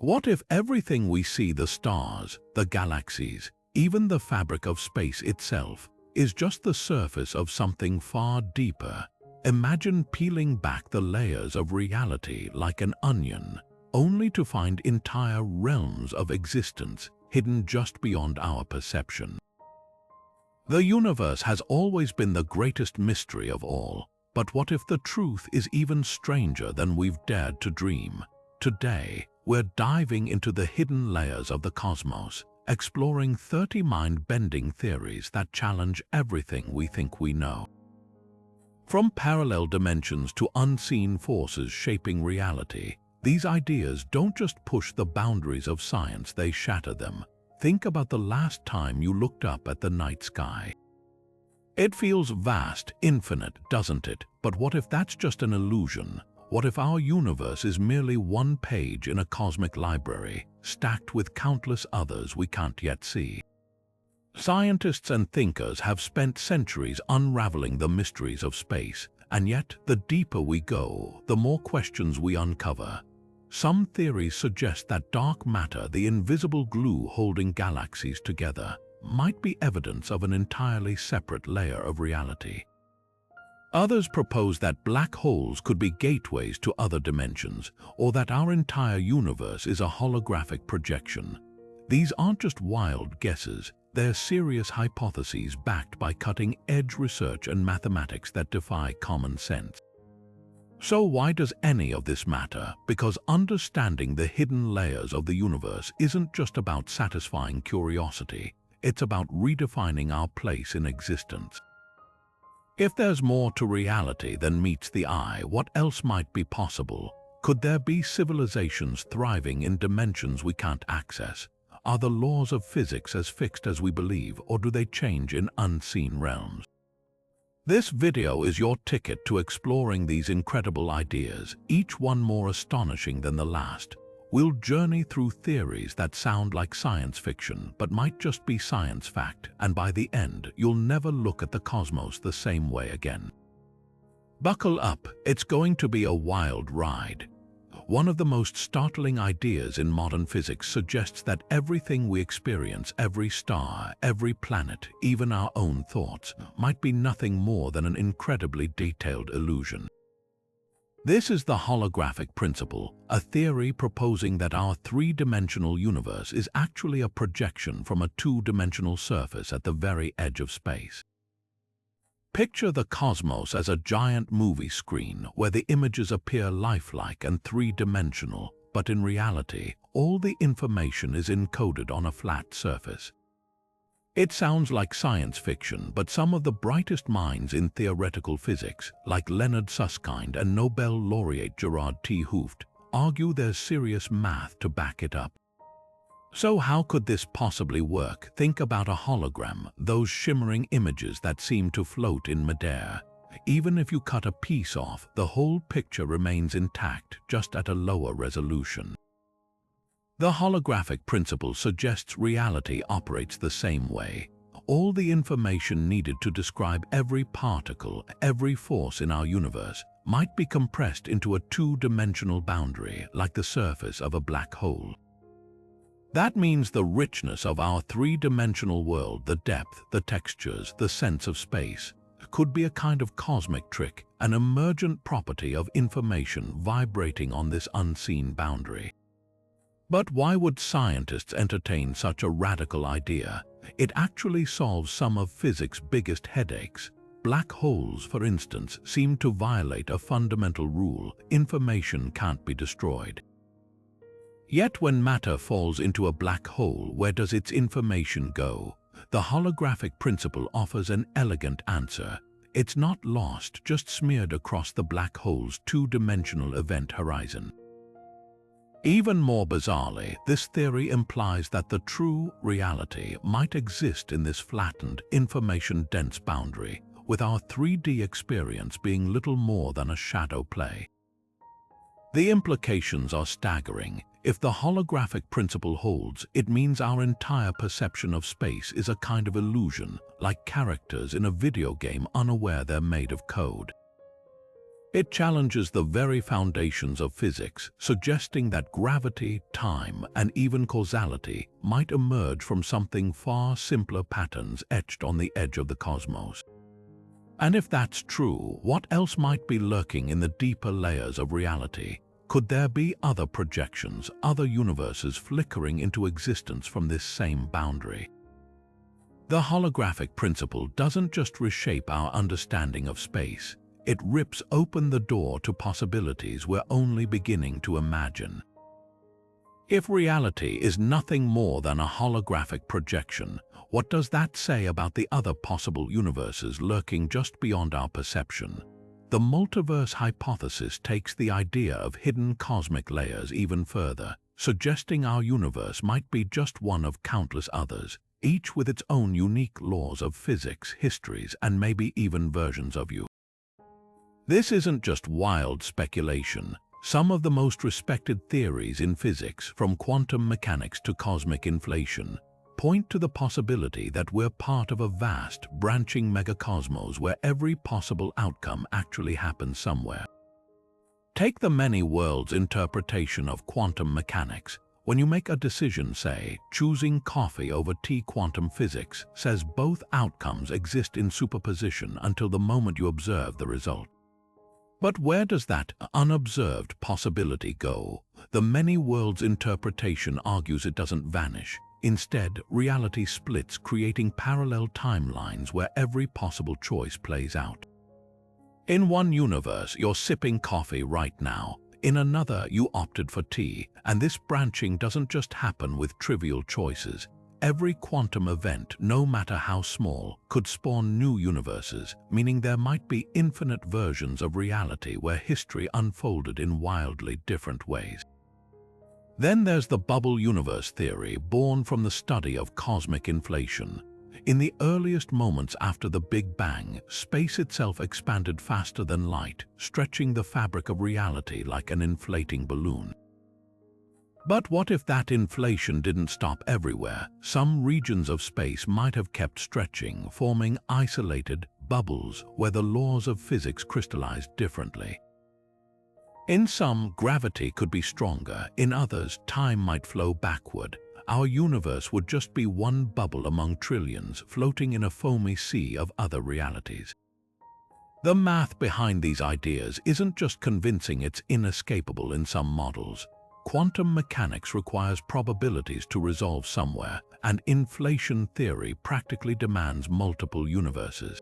What if everything we see, the stars, the galaxies, even the fabric of space itself, is just the surface of something far deeper? Imagine peeling back the layers of reality like an onion, only to find entire realms of existence hidden just beyond our perception. The universe has always been the greatest mystery of all, but what if the truth is even stranger than we've dared to dream? Today, we're diving into the hidden layers of the cosmos, exploring 30 mind-bending theories that challenge everything we think we know. From parallel dimensions to unseen forces shaping reality, these ideas don't just push the boundaries of science, they shatter them. Think about the last time you looked up at the night sky. It feels vast, infinite, doesn't it? But what if that's just an illusion? What if our universe is merely one page in a cosmic library, stacked with countless others we can't yet see? Scientists and thinkers have spent centuries unraveling the mysteries of space, and yet the deeper we go, the more questions we uncover. Some theories suggest that dark matter, the invisible glue holding galaxies together, might be evidence of an entirely separate layer of reality. Others propose that black holes could be gateways to other dimensions, or that our entire universe is a holographic projection. These aren't just wild guesses, they're serious hypotheses backed by cutting-edge research and mathematics that defy common sense. So why does any of this matter? Because understanding the hidden layers of the universe isn't just about satisfying curiosity, it's about redefining our place in existence. If there's more to reality than meets the eye, what else might be possible? Could there be civilizations thriving in dimensions we can't access? Are the laws of physics as fixed as we believe, or do they change in unseen realms? This video is your ticket to exploring these incredible ideas, each one more astonishing than the last. We'll journey through theories that sound like science fiction but might just be science fact, and by the end, you'll never look at the cosmos the same way again. Buckle up, it's going to be a wild ride. One of the most startling ideas in modern physics suggests that everything we experience, every star, every planet, even our own thoughts, might be nothing more than an incredibly detailed illusion. This is the holographic principle, a theory proposing that our three-dimensional universe is actually a projection from a two-dimensional surface at the very edge of space. Picture the cosmos as a giant movie screen where the images appear lifelike and three-dimensional, but in reality, all the information is encoded on a flat surface. It sounds like science fiction, but some of the brightest minds in theoretical physics, like Leonard Susskind and Nobel laureate Gerard T. Hooft, argue there's serious math to back it up. So how could this possibly work? Think about a hologram, those shimmering images that seem to float in midair. Even if you cut a piece off, the whole picture remains intact, just at a lower resolution. The holographic principle suggests reality operates the same way. All the information needed to describe every particle, every force in our universe, might be compressed into a two-dimensional boundary, like the surface of a black hole. That means the richness of our three-dimensional world, the depth, the textures, the sense of space, could be a kind of cosmic trick, an emergent property of information vibrating on this unseen boundary. But why would scientists entertain such a radical idea? It actually solves some of physics' biggest headaches. Black holes, for instance, seem to violate a fundamental rule: information can't be destroyed. Yet when matter falls into a black hole, where does its information go? The holographic principle offers an elegant answer. It's not lost, just smeared across the black hole's two-dimensional event horizon. Even more bizarrely, this theory implies that the true reality might exist in this flattened, information-dense boundary, with our 3D experience being little more than a shadow play. The implications are staggering. If the holographic principle holds, it means our entire perception of space is a kind of illusion, like characters in a video game unaware they're made of code. It challenges the very foundations of physics, suggesting that gravity, time, and even causality might emerge from something far simpler patterns etched on the edge of the cosmos. And if that's true, what else might be lurking in the deeper layers of reality? Could there be other projections, other universes flickering into existence from this same boundary? The holographic principle doesn't just reshape our understanding of space. It rips open the door to possibilities we're only beginning to imagine. If reality is nothing more than a holographic projection, what does that say about the other possible universes lurking just beyond our perception? The multiverse hypothesis takes the idea of hidden cosmic layers even further, suggesting our universe might be just one of countless others, each with its own unique laws of physics, histories, and maybe even versions of you. This isn't just wild speculation. Some of the most respected theories in physics, from quantum mechanics to cosmic inflation, point to the possibility that we're part of a vast, branching megacosmos where every possible outcome actually happens somewhere. Take the many worlds interpretation of quantum mechanics. When you make a decision, say, choosing coffee over tea, quantum physics says both outcomes exist in superposition until the moment you observe the result. But where does that unobserved possibility go? The many worlds interpretation argues it doesn't vanish. Instead, reality splits, creating parallel timelines where every possible choice plays out. In one universe, you're sipping coffee right now. In another, you opted for tea, and this branching doesn't just happen with trivial choices. Every quantum event, no matter how small, could spawn new universes, meaning there might be infinite versions of reality where history unfolded in wildly different ways. Then there's the bubble universe theory, born from the study of cosmic inflation. In the earliest moments after the Big Bang, space itself expanded faster than light, stretching the fabric of reality like an inflating balloon. But what if that inflation didn't stop everywhere? Some regions of space might have kept stretching, forming isolated bubbles where the laws of physics crystallized differently. In some, gravity could be stronger. In others, time might flow backward. Our universe would just be one bubble among trillions, floating in a foamy sea of other realities. The math behind these ideas isn't just convincing, it's inescapable in some models. Quantum mechanics requires probabilities to resolve somewhere, and inflation theory practically demands multiple universes.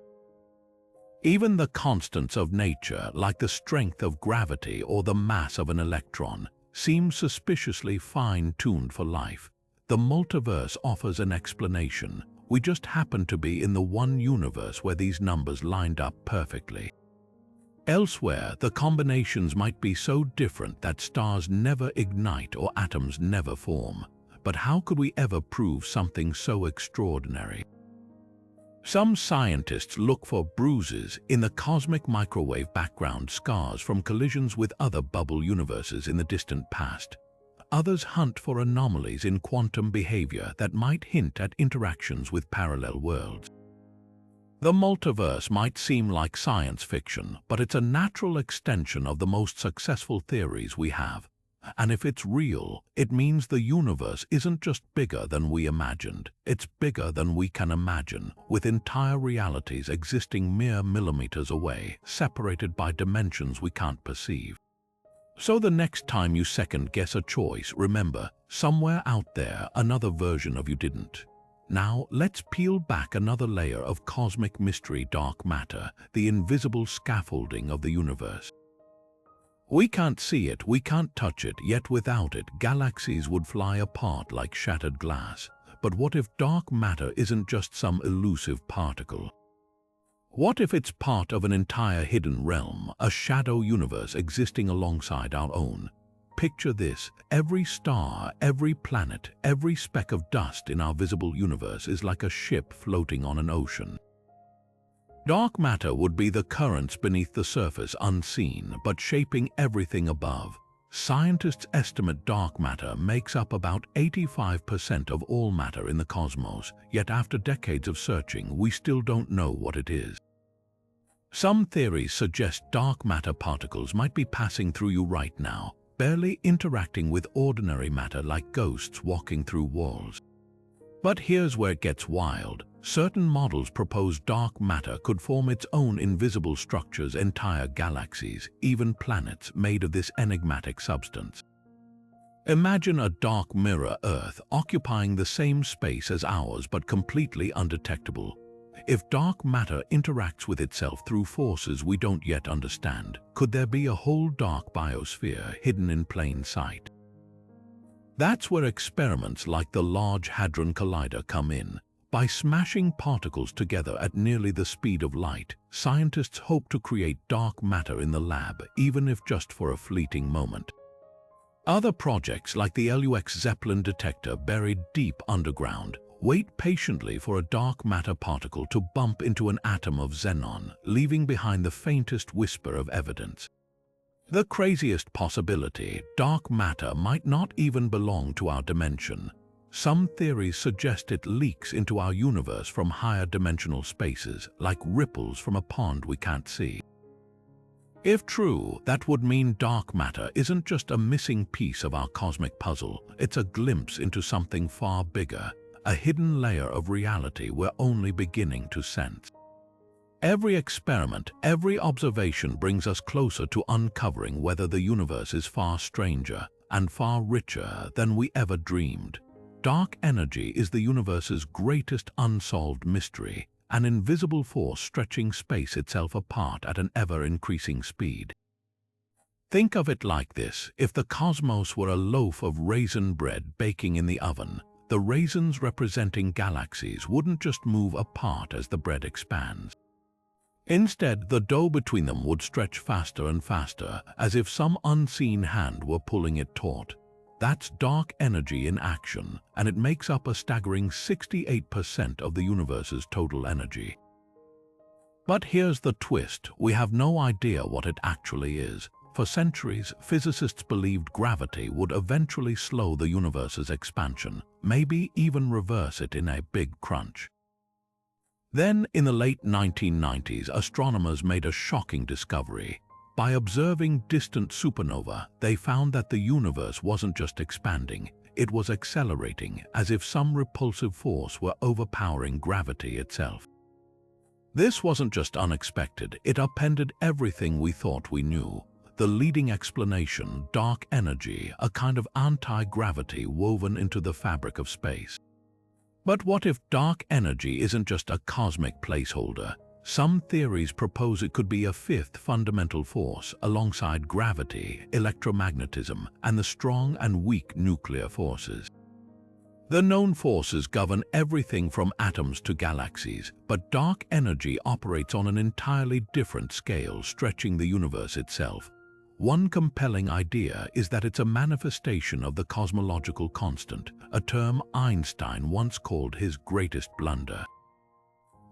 Even the constants of nature, like the strength of gravity or the mass of an electron, seem suspiciously fine-tuned for life. The multiverse offers an explanation. We just happen to be in the one universe where these numbers lined up perfectly. Elsewhere, the combinations might be so different that stars never ignite or atoms never form. But how could we ever prove something so extraordinary? Some scientists look for bruises in the cosmic microwave background, scars from collisions with other bubble universes in the distant past. Others hunt for anomalies in quantum behavior that might hint at interactions with parallel worlds. The multiverse might seem like science fiction, but it's a natural extension of the most successful theories we have. And if it's real, it means the universe isn't just bigger than we imagined. It's bigger than we can imagine, with entire realities existing mere millimeters away, separated by dimensions we can't perceive. So the next time you second-guess a choice, remember, somewhere out there, another version of you didn't. Now, let's peel back another layer of cosmic mystery: dark matter, the invisible scaffolding of the universe. We can't see it, we can't touch it, yet without it, galaxies would fly apart like shattered glass. But what if dark matter isn't just some elusive particle? What if it's part of an entire hidden realm, a shadow universe existing alongside our own? Picture this: every star, every planet, every speck of dust in our visible universe is like a ship floating on an ocean. Dark matter would be the currents beneath the surface, unseen, but shaping everything above. Scientists estimate dark matter makes up about 85% of all matter in the cosmos, yet after decades of searching, we still don't know what it is. Some theories suggest dark matter particles might be passing through you right now, barely interacting with ordinary matter like ghosts walking through walls. But here's where it gets wild. Certain models propose dark matter could form its own invisible structures, entire galaxies, even planets made of this enigmatic substance. Imagine a dark mirror Earth occupying the same space as ours but completely undetectable. If dark matter interacts with itself through forces we don't yet understand, could there be a whole dark biosphere hidden in plain sight? That's where experiments like the Large Hadron Collider come in. By smashing particles together at nearly the speed of light, scientists hope to create dark matter in the lab, even if just for a fleeting moment. Other projects like the LUX Zeppelin detector buried deep underground wait patiently for a dark matter particle to bump into an atom of xenon, leaving behind the faintest whisper of evidence. The craziest possibility, dark matter might not even belong to our dimension. Some theories suggest it leaks into our universe from higher dimensional spaces, like ripples from a pond we can't see. If true, that would mean dark matter isn't just a missing piece of our cosmic puzzle, it's a glimpse into something far bigger, a hidden layer of reality we're only beginning to sense. Every experiment, every observation brings us closer to uncovering whether the universe is far stranger and far richer than we ever dreamed. Dark energy is the universe's greatest unsolved mystery, an invisible force stretching space itself apart at an ever-increasing speed. Think of it like this: if the cosmos were a loaf of raisin bread baking in the oven, the raisins representing galaxies wouldn't just move apart as the bread expands. Instead, the dough between them would stretch faster and faster, as if some unseen hand were pulling it taut. That's dark energy in action, and it makes up a staggering 68% of the universe's total energy. But here's the twist: we have no idea what it actually is. For centuries, physicists believed gravity would eventually slow the universe's expansion, maybe even reverse it in a big crunch. Then, in the late 1990s, astronomers made a shocking discovery. By observing distant supernova, they found that the universe wasn't just expanding, it was accelerating, as if some repulsive force were overpowering gravity itself. This wasn't just unexpected, it upended everything we thought we knew. The leading explanation: dark energy, a kind of anti-gravity woven into the fabric of space. But what if dark energy isn't just a cosmic placeholder? Some theories propose it could be a fifth fundamental force alongside gravity, electromagnetism, and the strong and weak nuclear forces. The known forces govern everything from atoms to galaxies, but dark energy operates on an entirely different scale, stretching the universe itself. One compelling idea is that it's a manifestation of the cosmological constant, a term Einstein once called his greatest blunder.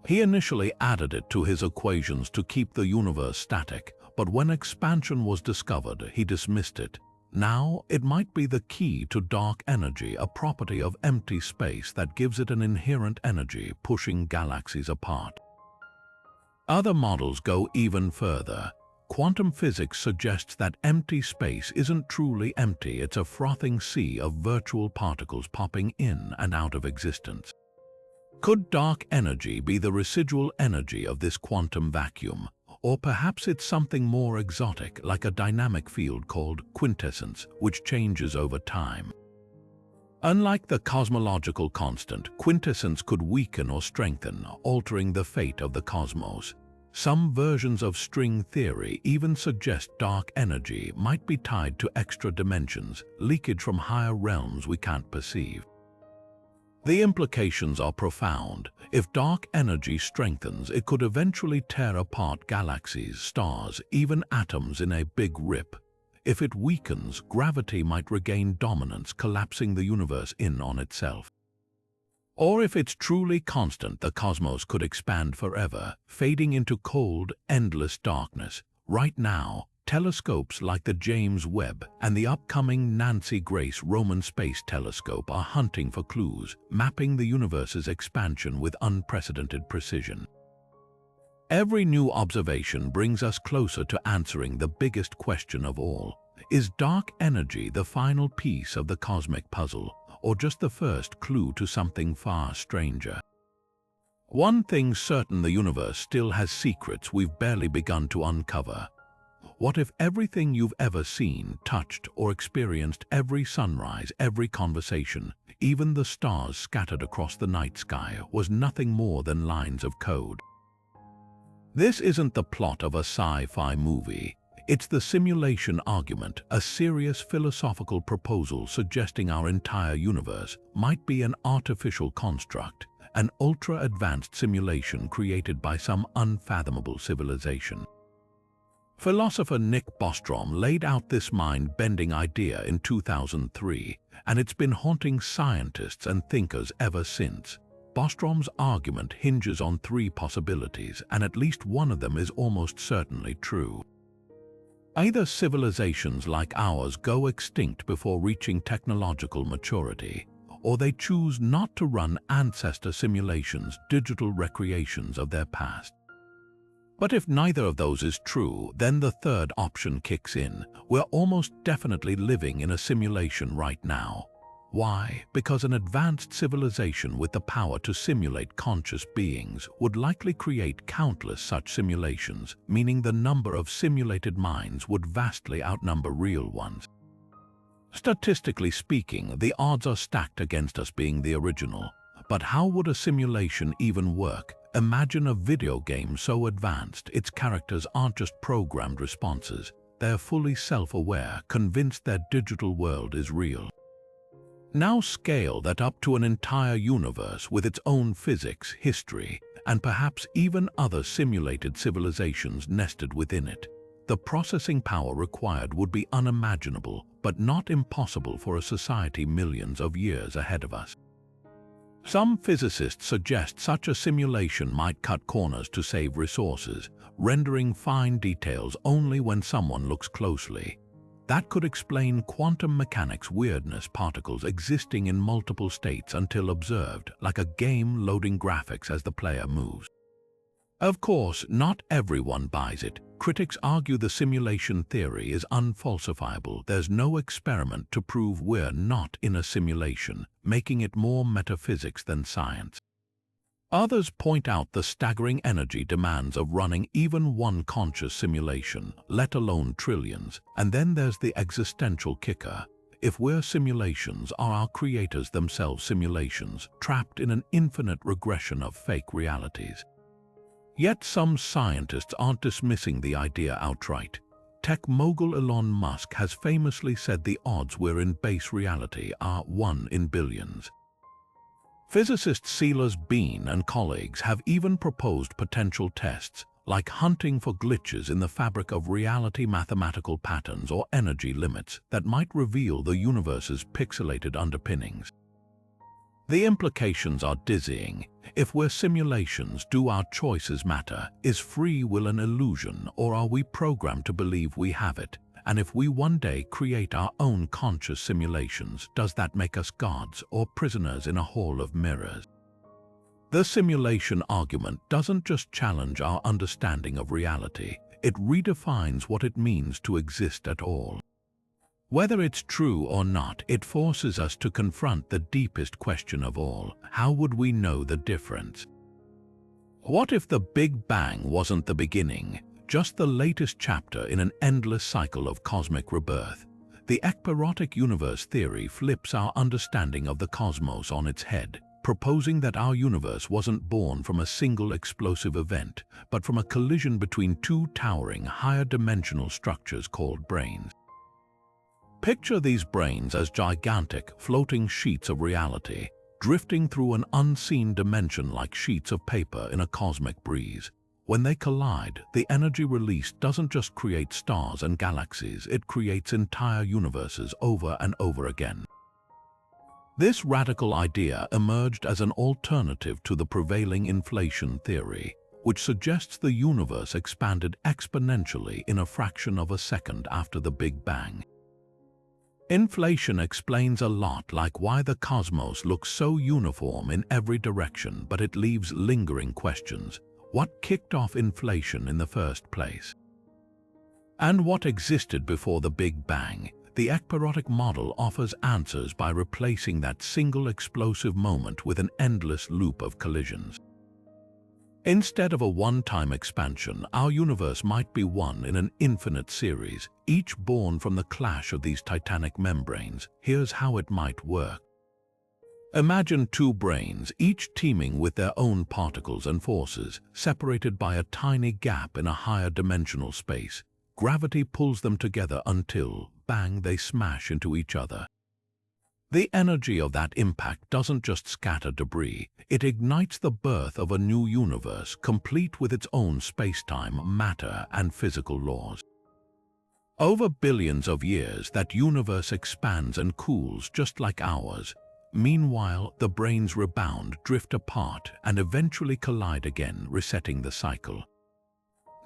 He initially added it to his equations to keep the universe static, but when expansion was discovered, he dismissed it. Now, it might be the key to dark energy, a property of empty space that gives it an inherent energy, pushing galaxies apart. Other models go even further. Quantum physics suggests that empty space isn't truly empty, it's a frothing sea of virtual particles popping in and out of existence. Could dark energy be the residual energy of this quantum vacuum? Or perhaps it's something more exotic, like a dynamic field called quintessence, which changes over time. Unlike the cosmological constant, quintessence could weaken or strengthen, altering the fate of the cosmos. Some versions of string theory even suggest dark energy might be tied to extra dimensions, leakage from higher realms we can't perceive. The implications are profound. If dark energy strengthens, it could eventually tear apart galaxies, stars, even atoms in a big rip. If it weakens, gravity might regain dominance, collapsing the universe in on itself. Or if it's truly constant, the cosmos could expand forever, fading into cold, endless darkness. Right now, telescopes like the James Webb and the upcoming Nancy Grace Roman Space Telescope are hunting for clues, mapping the universe's expansion with unprecedented precision. Every new observation brings us closer to answering the biggest question of all. Is dark energy the final piece of the cosmic puzzle, or just the first clue to something far stranger? One thing's certain: the universe still has secrets we've barely begun to uncover. What if everything you've ever seen, touched, or experienced, every sunrise, every conversation, even the stars scattered across the night sky, was nothing more than lines of code? This isn't the plot of a sci-fi movie. It's the simulation argument, a serious philosophical proposal suggesting our entire universe might be an artificial construct, an ultra-advanced simulation created by some unfathomable civilization. Philosopher Nick Bostrom laid out this mind-bending idea in 2003, and it's been haunting scientists and thinkers ever since. Bostrom's argument hinges on three possibilities, and at least one of them is almost certainly true. Either civilizations like ours go extinct before reaching technological maturity, or they choose not to run ancestor simulations, digital recreations of their past. But if neither of those is true, then the third option kicks in. We're almost definitely living in a simulation right now. Why? Because an advanced civilization with the power to simulate conscious beings would likely create countless such simulations, meaning the number of simulated minds would vastly outnumber real ones. Statistically speaking, the odds are stacked against us being the original. But how would a simulation even work? Imagine a video game so advanced its characters aren't just programmed responses. They're fully self-aware, convinced their digital world is real. Now scale that up to an entire universe with its own physics, history, and perhaps even other simulated civilizations nested within it. The processing power required would be unimaginable, but not impossible for a society millions of years ahead of us. Some physicists suggest such a simulation might cut corners to save resources, rendering fine details only when someone looks closely. That could explain quantum mechanics weirdness, particles existing in multiple states until observed, like a game loading graphics as the player moves. Of course, not everyone buys it. Critics argue the simulation theory is unfalsifiable. There's no experiment to prove we're not in a simulation, making it more metaphysics than science. Others point out the staggering energy demands of running even one conscious simulation, let alone trillions. And then there's the existential kicker. If we're simulations, are our creators themselves simulations, trapped in an infinite regression of fake realities? Yet some scientists aren't dismissing the idea outright. Tech mogul Elon Musk has famously said the odds we're in base reality are 1 in billions. Physicist Silas Bean and colleagues have even proposed potential tests, like hunting for glitches in the fabric of reality, mathematical patterns, or energy limits that might reveal the universe's pixelated underpinnings. The implications are dizzying. If we're simulations, do our choices matter? Is free will an illusion, or are we programmed to believe we have it? And if we one day create our own conscious simulations, does that make us gods or prisoners in a hall of mirrors? The simulation argument doesn't just challenge our understanding of reality, it redefines what it means to exist at all. Whether it's true or not, it forces us to confront the deepest question of all: how would we know the difference? What if the Big Bang wasn't the beginning, just the latest chapter in an endless cycle of cosmic rebirth? The ekpyrotic universe theory flips our understanding of the cosmos on its head, proposing that our universe wasn't born from a single explosive event, but from a collision between two towering, higher-dimensional structures called brains. Picture these brains as gigantic, floating sheets of reality, drifting through an unseen dimension like sheets of paper in a cosmic breeze. When they collide, the energy released doesn't just create stars and galaxies, it creates entire universes over and over again. This radical idea emerged as an alternative to the prevailing inflation theory, which suggests the universe expanded exponentially in a fraction of a second after the Big Bang. Inflation explains a lot, like why the cosmos looks so uniform in every direction, but it leaves lingering questions. What kicked off inflation in the first place? And what existed before the Big Bang? The ekpyrotic model offers answers by replacing that single explosive moment with an endless loop of collisions. Instead of a one-time expansion, our universe might be one in an infinite series, each born from the clash of these titanic membranes. Here's how it might work. Imagine two brains, each teeming with their own particles and forces, separated by a tiny gap in a higher dimensional space. Gravity pulls them together until, bang, they smash into each other. The energy of that impact doesn't just scatter debris, it ignites the birth of a new universe, complete with its own space-time, matter, and physical laws. Over billions of years, that universe expands and cools just like ours. Meanwhile, the brains rebound, drift apart, and eventually collide again, resetting the cycle.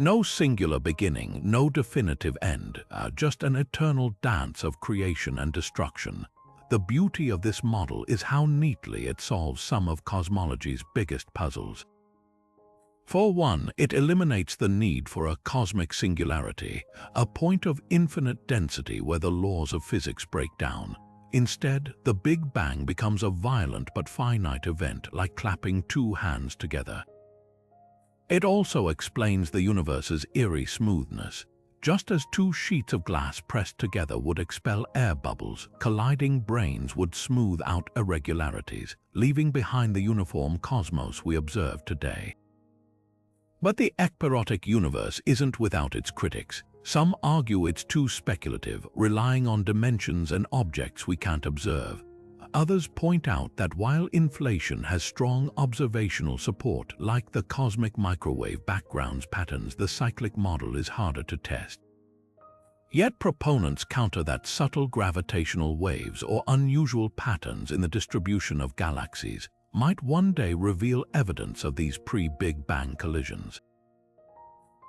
No singular beginning, no definitive end, just an eternal dance of creation and destruction. The beauty of this model is how neatly it solves some of cosmology's biggest puzzles. For one, it eliminates the need for a cosmic singularity, a point of infinite density where the laws of physics break down. Instead, the Big Bang becomes a violent but finite event, like clapping two hands together. It also explains the universe's eerie smoothness. Just as two sheets of glass pressed together would expel air bubbles, colliding brains would smooth out irregularities, leaving behind the uniform cosmos we observe today. But the ekpyrotic universe isn't without its critics. Some argue it's too speculative, relying on dimensions and objects we can't observe. Others point out that while inflation has strong observational support, like the cosmic microwave backgrounds patterns, the cyclic model is harder to test. Yet proponents counter that subtle gravitational waves or unusual patterns in the distribution of galaxies might one day reveal evidence of these pre-Big Bang collisions.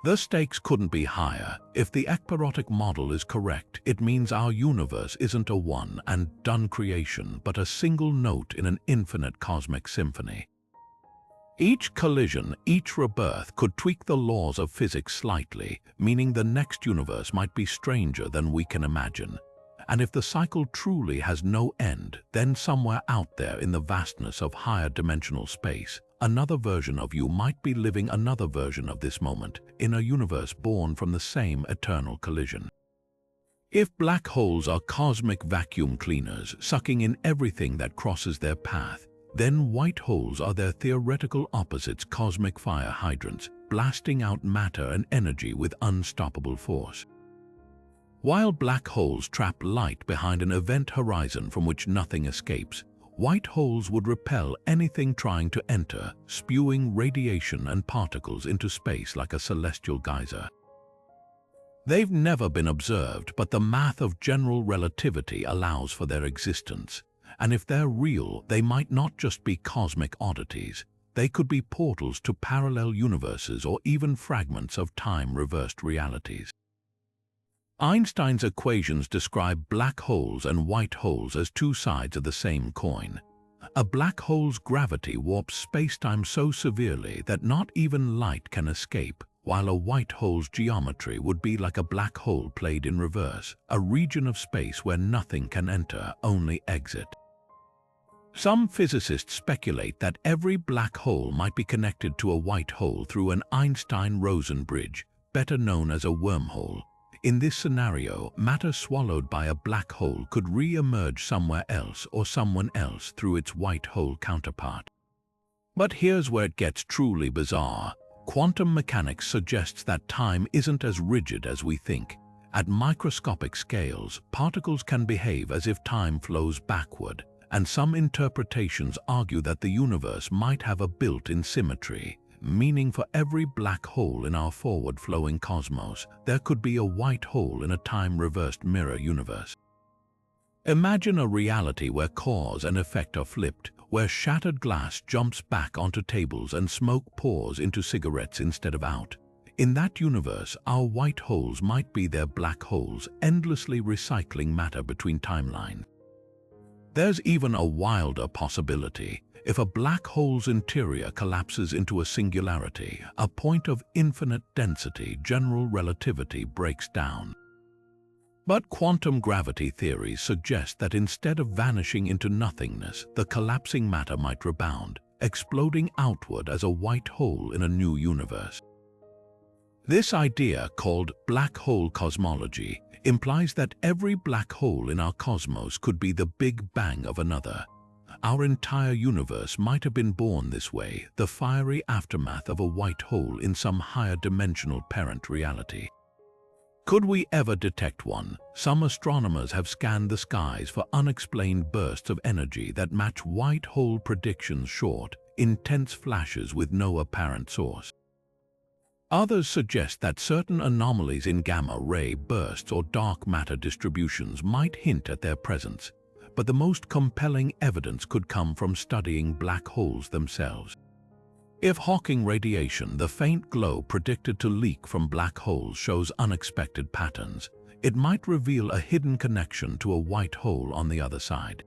The stakes couldn't be higher. If the ekpyrotic model is correct, it means our universe isn't a one-and-done creation, but a single note in an infinite cosmic symphony. Each collision, each rebirth could tweak the laws of physics slightly, meaning the next universe might be stranger than we can imagine. And if the cycle truly has no end, then somewhere out there in the vastness of higher dimensional space, another version of you might be living another version of this moment in a universe born from the same eternal collision. If black holes are cosmic vacuum cleaners sucking in everything that crosses their path, then white holes are their theoretical opposites, cosmic fire hydrants, blasting out matter and energy with unstoppable force. While black holes trap light behind an event horizon from which nothing escapes, white holes would repel anything trying to enter, spewing radiation and particles into space like a celestial geyser. They've never been observed, but the math of general relativity allows for their existence. And if they're real, they might not just be cosmic oddities. They could be portals to parallel universes or even fragments of time-reversed realities. Einstein's equations describe black holes and white holes as two sides of the same coin. A black hole's gravity warps spacetime so severely that not even light can escape, while a white hole's geometry would be like a black hole played in reverse, a region of space where nothing can enter, only exit. Some physicists speculate that every black hole might be connected to a white hole through an Einstein-Rosen bridge, better known as a wormhole. In this scenario, matter swallowed by a black hole could re-emerge somewhere else or someone else through its white hole counterpart. But here's where it gets truly bizarre. Quantum mechanics suggests that time isn't as rigid as we think. At microscopic scales, particles can behave as if time flows backward, and some interpretations argue that the universe might have a built-in symmetry, meaning for every black hole in our forward-flowing cosmos, there could be a white hole in a time-reversed mirror universe. Imagine a reality where cause and effect are flipped, where shattered glass jumps back onto tables and smoke pours into cigarettes instead of out. In that universe, our white holes might be their black holes, endlessly recycling matter between timelines. There's even a wilder possibility. If a black hole's interior collapses into a singularity, a point of infinite density, general relativity breaks down. But quantum gravity theories suggest that instead of vanishing into nothingness, the collapsing matter might rebound, exploding outward as a white hole in a new universe. This idea, called black hole cosmology, implies that every black hole in our cosmos could be the Big Bang of another. Our entire universe might have been born this way, the fiery aftermath of a white hole in some higher dimensional parent reality. Could we ever detect one? Some astronomers have scanned the skies for unexplained bursts of energy that match white hole predictions, short, intense flashes with no apparent source. Others suggest that certain anomalies in gamma-ray bursts or dark matter distributions might hint at their presence, but the most compelling evidence could come from studying black holes themselves. If Hawking radiation, the faint glow predicted to leak from black holes, shows unexpected patterns, it might reveal a hidden connection to a white hole on the other side.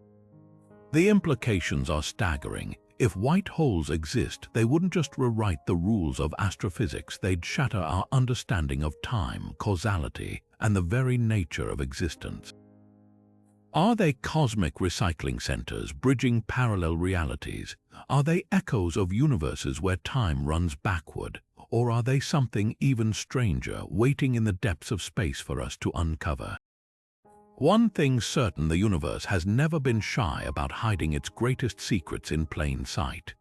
The implications are staggering. If white holes exist, they wouldn't just rewrite the rules of astrophysics, they'd shatter our understanding of time, causality, and the very nature of existence. Are they cosmic recycling centers bridging parallel realities? Are they echoes of universes where time runs backward? Or are they something even stranger, waiting in the depths of space for us to uncover? One thing's certain, the universe has never been shy about hiding its greatest secrets in plain sight.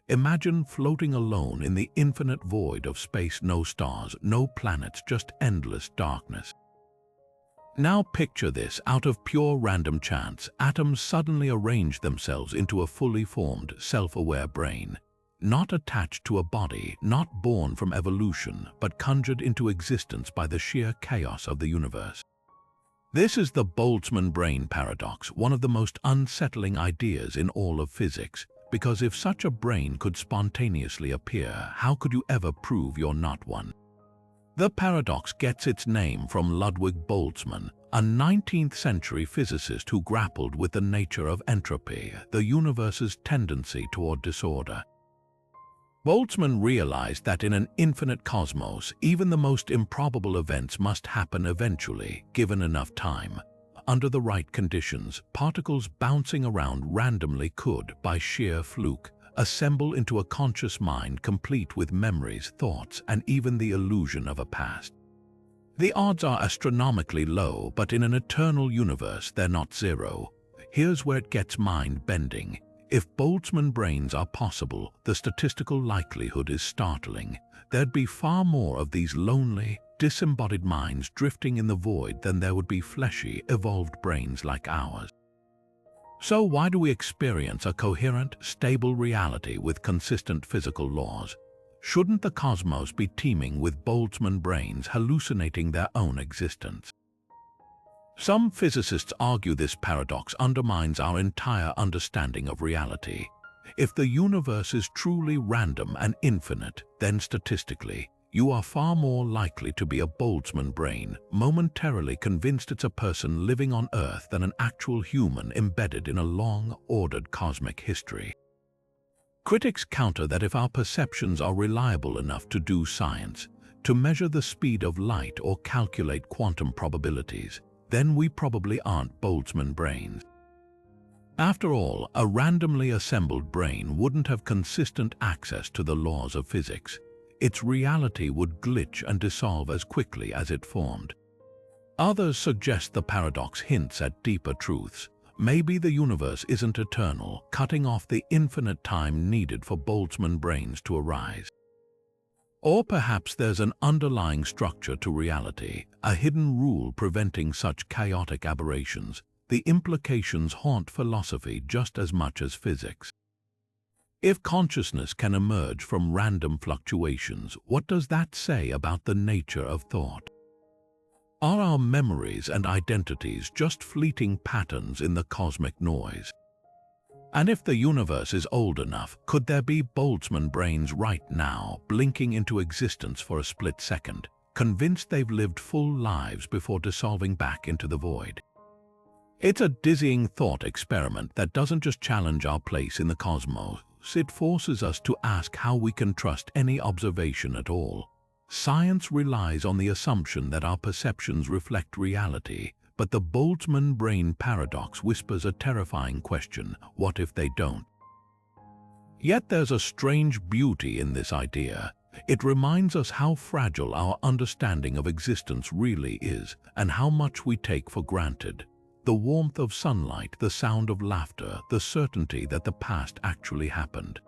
Imagine floating alone in the infinite void of space, no stars, no planets, just endless darkness. Now picture this: out of pure random chance, atoms suddenly arrange themselves into a fully formed, self-aware brain, not attached to a body, not born from evolution, but conjured into existence by the sheer chaos of the universe. This is the Boltzmann brain paradox, one of the most unsettling ideas in all of physics, because if such a brain could spontaneously appear, how could you ever prove you're not one? The paradox gets its name from Ludwig Boltzmann, a 19th-century physicist who grappled with the nature of entropy, the universe's tendency toward disorder. Boltzmann realized that in an infinite cosmos, even the most improbable events must happen eventually, given enough time. Under the right conditions, particles bouncing around randomly could, by sheer fluke, assemble into a conscious mind complete with memories, thoughts, and even the illusion of a past. The odds are astronomically low, but in an eternal universe they're not zero. Here's where it gets mind-bending. If Boltzmann brains are possible, the statistical likelihood is startling. There'd be far more of these lonely, disembodied minds drifting in the void than there would be fleshy, evolved brains like ours. So why do we experience a coherent, stable reality with consistent physical laws? Shouldn't the cosmos be teeming with Boltzmann brains hallucinating their own existence? Some physicists argue this paradox undermines our entire understanding of reality. If the universe is truly random and infinite, then statistically, you are far more likely to be a Boltzmann brain, momentarily convinced it's a person living on Earth, than an actual human embedded in a long, ordered cosmic history. Critics counter that if our perceptions are reliable enough to do science, to measure the speed of light or calculate quantum probabilities, then we probably aren't Boltzmann brains. After all, a randomly assembled brain wouldn't have consistent access to the laws of physics. Its reality would glitch and dissolve as quickly as it formed. Others suggest the paradox hints at deeper truths. Maybe the universe isn't eternal, cutting off the infinite time needed for Boltzmann brains to arise. Or perhaps there's an underlying structure to reality, a hidden rule preventing such chaotic aberrations. The implications haunt philosophy just as much as physics. If consciousness can emerge from random fluctuations, what does that say about the nature of thought? Are our memories and identities just fleeting patterns in the cosmic noise? And if the universe is old enough, could there be Boltzmann brains right now, blinking into existence for a split second, convinced they've lived full lives before dissolving back into the void? It's a dizzying thought experiment that doesn't just challenge our place in the cosmos, truths, it forces us to ask how we can trust any observation at all. Science relies on the assumption that our perceptions reflect reality, but the Boltzmann brain paradox whispers a terrifying question: what if they don't? Yet there's a strange beauty in this idea. It reminds us how fragile our understanding of existence really is and how much we take for granted. The warmth of sunlight, the sound of laughter, the certainty that the past actually happened.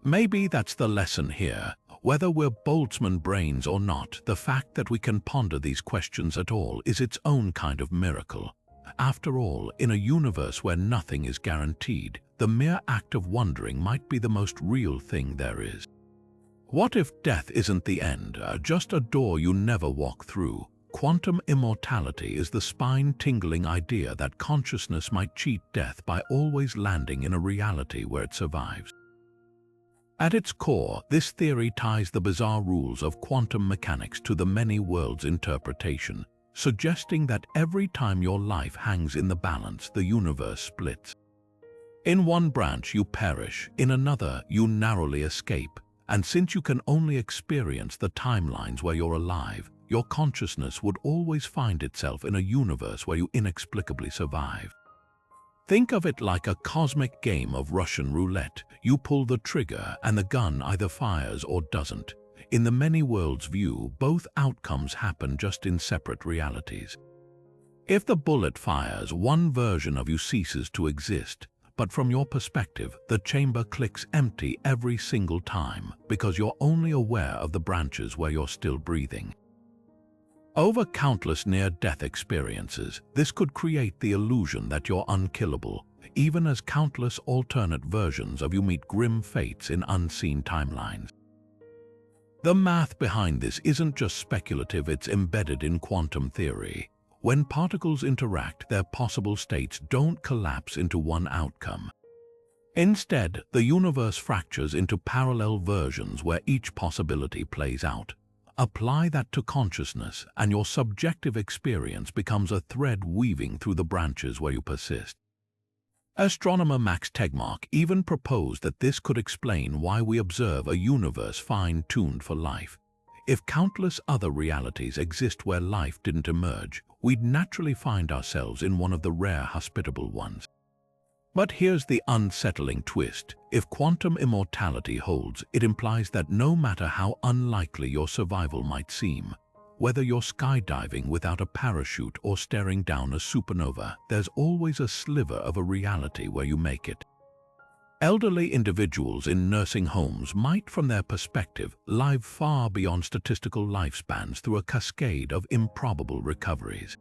Maybe that's the lesson here. Whether we're Boltzmann brains or not, the fact that we can ponder these questions at all is its own kind of miracle. After all, in a universe where nothing is guaranteed, the mere act of wondering might be the most real thing there is. What if death isn't the end, just a door you never walk through? Quantum immortality is the spine-tingling idea that consciousness might cheat death by always landing in a reality where it survives. At its core, this theory ties the bizarre rules of quantum mechanics to the many worlds interpretation, suggesting that every time your life hangs in the balance, the universe splits. In one branch you perish, in another you narrowly escape, and since you can only experience the timelines where you're alive, your consciousness would always find itself in a universe where you inexplicably survive. Think of it like a cosmic game of Russian roulette. You pull the trigger and the gun either fires or doesn't. In the many worlds view, both outcomes happen just in separate realities. If the bullet fires, one version of you ceases to exist, but from your perspective, the chamber clicks empty every single time because you're only aware of the branches where you're still breathing. Over countless near-death experiences, this could create the illusion that you're unkillable, even as countless alternate versions of you meet grim fates in unseen timelines. The math behind this isn't just speculative, it's embedded in quantum theory. When particles interact, their possible states don't collapse into one outcome. Instead, the universe fractures into parallel versions where each possibility plays out. Apply that to consciousness, and your subjective experience becomes a thread weaving through the branches where you persist. Astronomer Max Tegmark even proposed that this could explain why we observe a universe fine-tuned for life. If countless other realities exist where life didn't emerge, we'd naturally find ourselves in one of the rare hospitable ones. But here's the unsettling twist. If quantum immortality holds, it implies that no matter how unlikely your survival might seem, whether you're skydiving without a parachute or staring down a supernova, there's always a sliver of a reality where you make it. Elderly individuals in nursing homes might, from their perspective, live far beyond statistical lifespans through a cascade of improbable recoveries.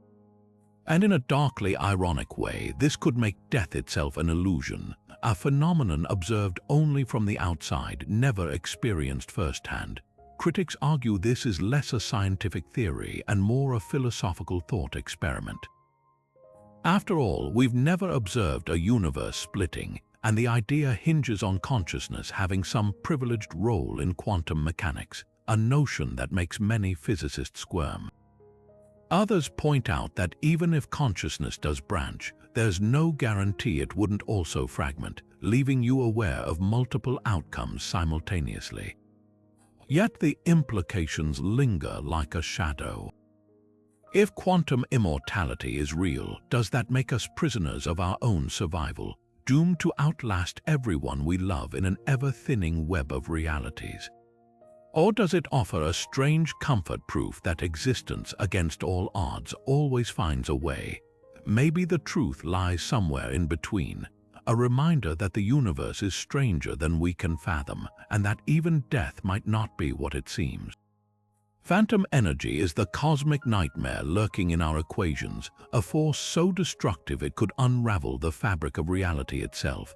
And in a darkly ironic way, this could make death itself an illusion, a phenomenon observed only from the outside, never experienced firsthand. Critics argue this is less a scientific theory and more a philosophical thought experiment. After all, we've never observed a universe splitting, and the idea hinges on consciousness having some privileged role in quantum mechanics, a notion that makes many physicists squirm. Others point out that even if consciousness does branch, there's no guarantee it wouldn't also fragment, leaving you aware of multiple outcomes simultaneously. Yet the implications linger like a shadow. If quantum immortality is real, does that make us prisoners of our own survival, doomed to outlast everyone we love in an ever-thinning web of realities? Or does it offer a strange comfort, proof that existence, against all odds, always finds a way? Maybe the truth lies somewhere in between, a reminder that the universe is stranger than we can fathom, and that even death might not be what it seems. Phantom energy is the cosmic nightmare lurking in our equations, a force so destructive it could unravel the fabric of reality itself.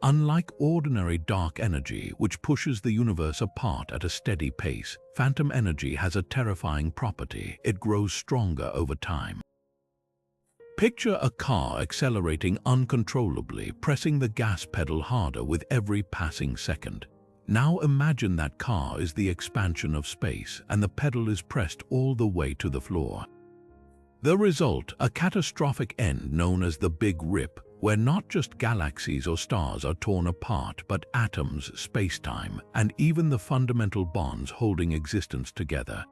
Unlike ordinary dark energy, which pushes the universe apart at a steady pace, phantom energy has a terrifying property: it grows stronger over time. Picture a car accelerating uncontrollably, pressing the gas pedal harder with every passing second. Now imagine that car is the expansion of space, and the pedal is pressed all the way to the floor. The result, a catastrophic end known as the Big Rip, where not just galaxies or stars are torn apart, but atoms, space-time, and even the fundamental bonds holding existence together.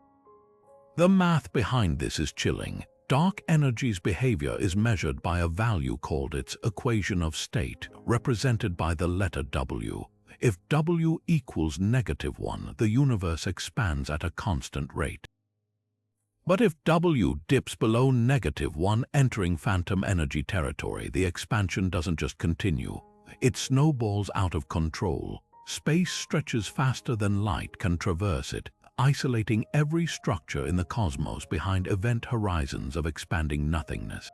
The math behind this is chilling. Dark energy's behavior is measured by a value called its equation of state, represented by the letter W. If W equals -1, the universe expands at a constant rate. But if W dips below -1, entering phantom energy territory, the expansion doesn't just continue. It snowballs out of control. Space stretches faster than light can traverse it, isolating every structure in the cosmos behind event horizons of expanding nothingness.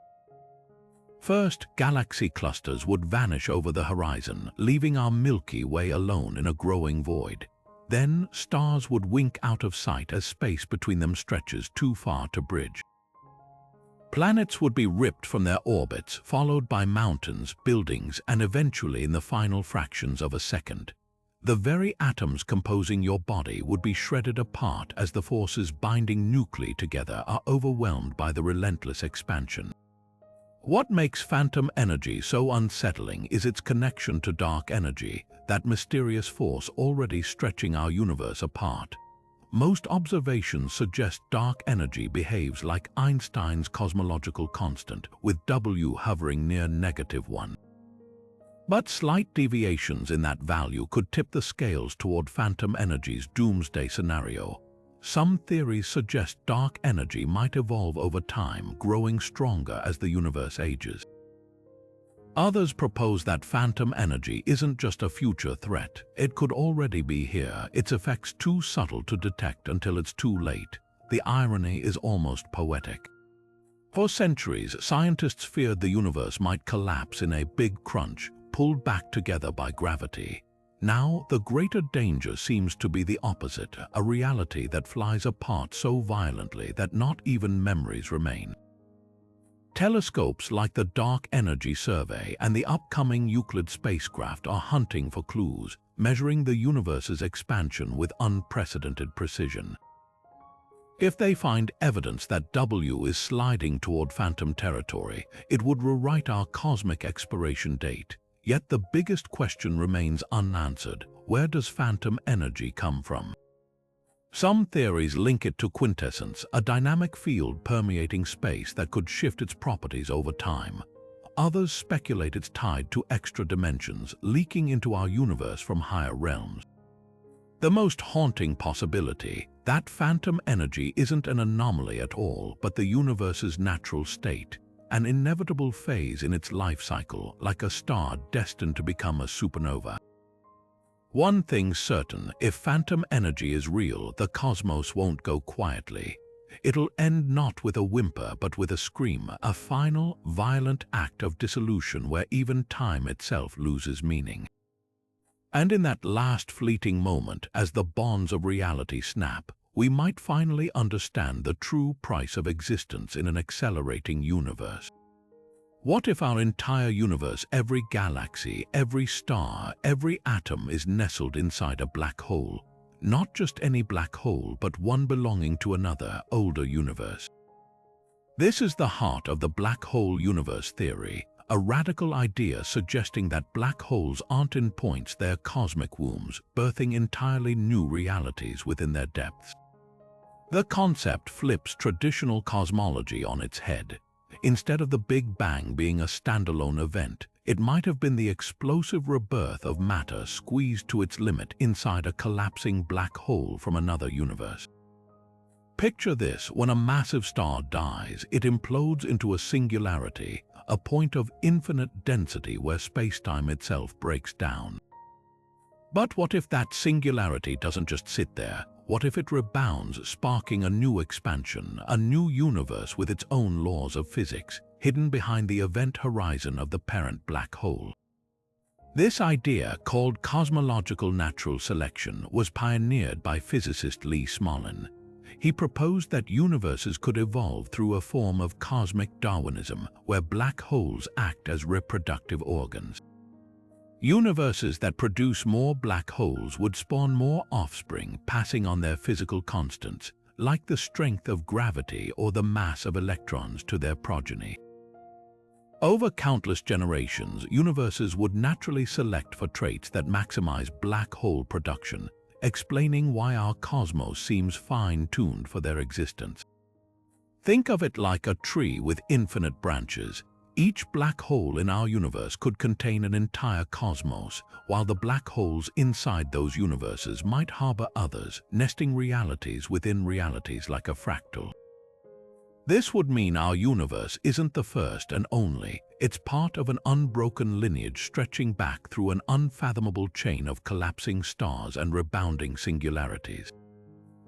First, galaxy clusters would vanish over the horizon, leaving our Milky Way alone in a growing void. Then, stars would wink out of sight as space between them stretches too far to bridge. Planets would be ripped from their orbits, followed by mountains, buildings, and eventually in the final fractions of a second. The very atoms composing your body would be shredded apart as the forces binding nuclei together are overwhelmed by the relentless expansion. What makes phantom energy so unsettling is its connection to dark energy, that mysterious force already stretching our universe apart. Most observations suggest dark energy behaves like Einstein's cosmological constant, with W hovering near -1. But slight deviations in that value could tip the scales toward phantom energy's doomsday scenario. Some theories suggest dark energy might evolve over time, growing stronger as the universe ages. Others propose that phantom energy isn't just a future threat. It could already be here, its effects too subtle to detect until it's too late. The irony is almost poetic. For centuries, scientists feared the universe might collapse in a big crunch, pulled back together by gravity. Now, the greater danger seems to be the opposite, a reality that flies apart so violently that not even memories remain. Telescopes like the Dark Energy Survey and the upcoming Euclid spacecraft are hunting for clues, measuring the universe's expansion with unprecedented precision. If they find evidence that W is sliding toward phantom territory, it would rewrite our cosmic expiration date. Yet the biggest question remains unanswered. Where does phantom energy come from? Some theories link it to quintessence, a dynamic field permeating space that could shift its properties over time. Others speculate it's tied to extra dimensions, leaking into our universe from higher realms. The most haunting possibility, that phantom energy isn't an anomaly at all, but the universe's natural state, an inevitable phase in its life cycle, like a star destined to become a supernova. One thing's certain, if phantom energy is real, the cosmos won't go quietly. It'll end not with a whimper, but with a scream, a final, violent act of dissolution where even time itself loses meaning. And in that last fleeting moment, as the bonds of reality snap, we might finally understand the true price of existence in an accelerating universe. What if our entire universe, every galaxy, every star, every atom is nestled inside a black hole? Not just any black hole, but one belonging to another, older universe. This is the heart of the black hole universe theory, a radical idea suggesting that black holes aren't endpoints, they're cosmic wombs, birthing entirely new realities within their depths. The concept flips traditional cosmology on its head. Instead of the Big Bang being a standalone event, it might have been the explosive rebirth of matter squeezed to its limit inside a collapsing black hole from another universe. Picture this: when a massive star dies, it implodes into a singularity, a point of infinite density where space-time itself breaks down. But what if that singularity doesn't just sit there? What if it rebounds, sparking a new expansion, a new universe with its own laws of physics, hidden behind the event horizon of the parent black hole? This idea, called cosmological natural selection, was pioneered by physicist Lee Smolin. He proposed that universes could evolve through a form of cosmic Darwinism, where black holes act as reproductive organs. Universes that produce more black holes would spawn more offspring, passing on their physical constants, like the strength of gravity or the mass of electrons, to their progeny. Over countless generations, universes would naturally select for traits that maximize black hole production, explaining why our cosmos seems fine-tuned for their existence. Think of it like a tree with infinite branches. Each black hole in our universe could contain an entire cosmos, while the black holes inside those universes might harbor others, nesting realities within realities like a fractal. This would mean our universe isn't the first and only. It's part of an unbroken lineage stretching back through an unfathomable chain of collapsing stars and rebounding singularities.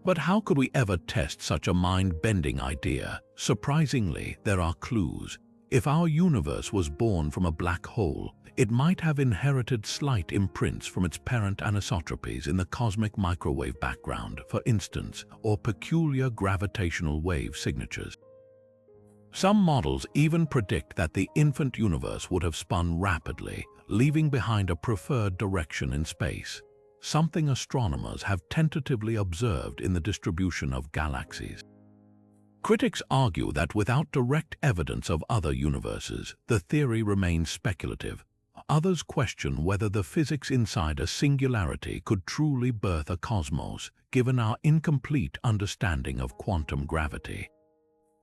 But how could we ever test such a mind-bending idea? Surprisingly, there are clues. If our universe was born from a black hole, it might have inherited slight imprints from its parent anisotropies in the cosmic microwave background, for instance, or peculiar gravitational wave signatures. Some models even predict that the infant universe would have spun rapidly, leaving behind a preferred direction in space, something astronomers have tentatively observed in the distribution of galaxies. Critics argue that without direct evidence of other universes, the theory remains speculative. Others question whether the physics inside a singularity could truly birth a cosmos, given our incomplete understanding of quantum gravity.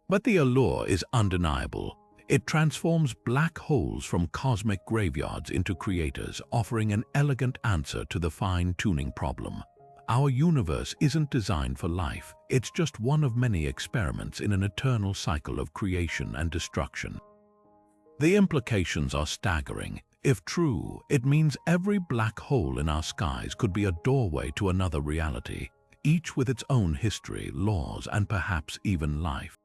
But the allure is undeniable. It transforms black holes from cosmic graveyards into creators, offering an elegant answer to the fine-tuning problem. Our universe isn't designed for life. It's just one of many experiments in an eternal cycle of creation and destruction. The implications are staggering. If true, it means every black hole in our skies could be a doorway to another reality, each with its own history, laws, and perhaps even life.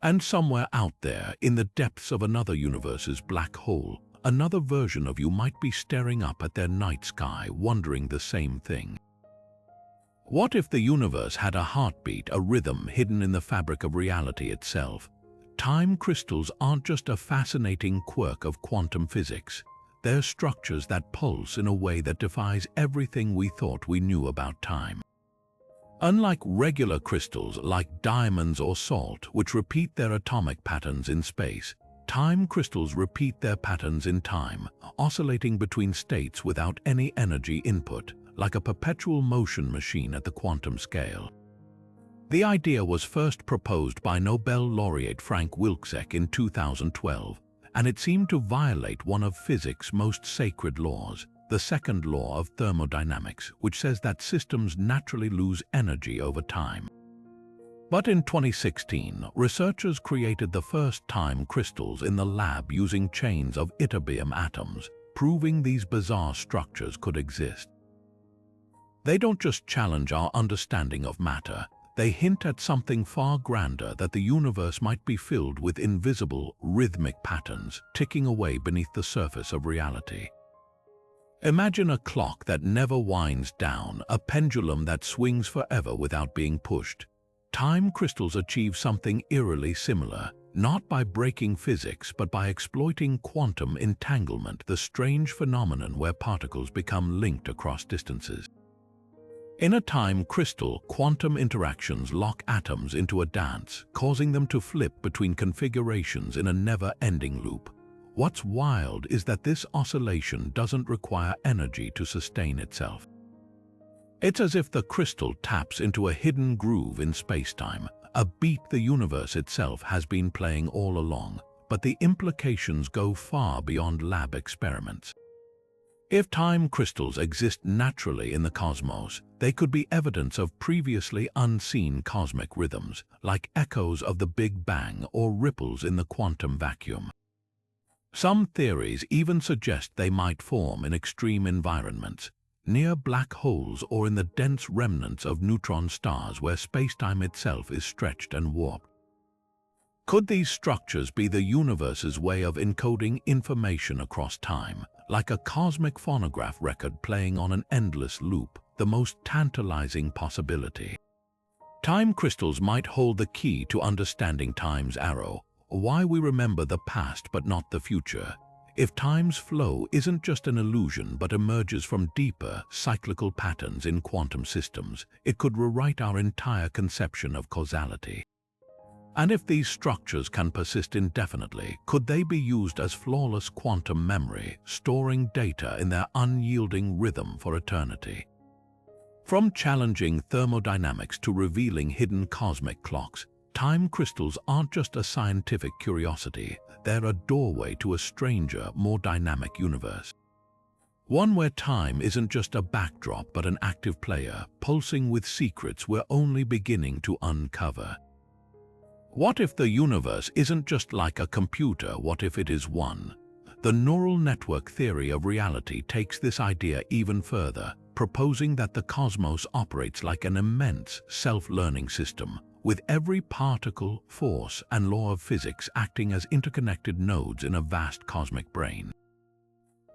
And somewhere out there, in the depths of another universe's black hole, another version of you might be staring up at their night sky, wondering the same thing. What if the universe had a heartbeat, a rhythm hidden in the fabric of reality itself? Time crystals aren't just a fascinating quirk of quantum physics. They're structures that pulse in a way that defies everything we thought we knew about time. Unlike regular crystals like diamonds or salt, which repeat their atomic patterns in space, time crystals repeat their patterns in time, oscillating between states without any energy input, like a perpetual motion machine at the quantum scale. The idea was first proposed by Nobel laureate Frank Wilczek in 2012, and it seemed to violate one of physics' most sacred laws, the second law of thermodynamics, which says that systems naturally lose energy over time. But in 2016, researchers created the first time crystals in the lab using chains of ytterbium atoms, proving these bizarre structures could exist. They don't just challenge our understanding of matter, they hint at something far grander, that the universe might be filled with invisible, rhythmic patterns ticking away beneath the surface of reality. Imagine a clock that never winds down, a pendulum that swings forever without being pushed. Time crystals achieve something eerily similar, not by breaking physics but by exploiting quantum entanglement, the strange phenomenon where particles become linked across distances. In a time crystal, quantum interactions lock atoms into a dance, causing them to flip between configurations in a never-ending loop. What's wild is that this oscillation doesn't require energy to sustain itself. It's as if the crystal taps into a hidden groove in spacetime, a beat the universe itself has been playing all along, but the implications go far beyond lab experiments. If time crystals exist naturally in the cosmos, they could be evidence of previously unseen cosmic rhythms, like echoes of the Big Bang or ripples in the quantum vacuum. Some theories even suggest they might form in extreme environments, near black holes or in the dense remnants of neutron stars where spacetime itself is stretched and warped. Could these structures be the universe's way of encoding information across time, like a cosmic phonograph record playing on an endless loop, the most tantalizing possibility? Time crystals might hold the key to understanding time's arrow, why we remember the past but not the future. If time's flow isn't just an illusion but emerges from deeper, cyclical patterns in quantum systems, it could rewrite our entire conception of causality. And if these structures can persist indefinitely, could they be used as flawless quantum memory, storing data in their unyielding rhythm for eternity? From challenging thermodynamics to revealing hidden cosmic clocks, time crystals aren't just a scientific curiosity, they're a doorway to a stranger, more dynamic universe. One where time isn't just a backdrop but an active player, pulsing with secrets we're only beginning to uncover. What if the universe isn't just like a computer? What if it is one? The neural network theory of reality takes this idea even further, proposing that the cosmos operates like an immense self-learning system, with every particle, force, and law of physics acting as interconnected nodes in a vast cosmic brain.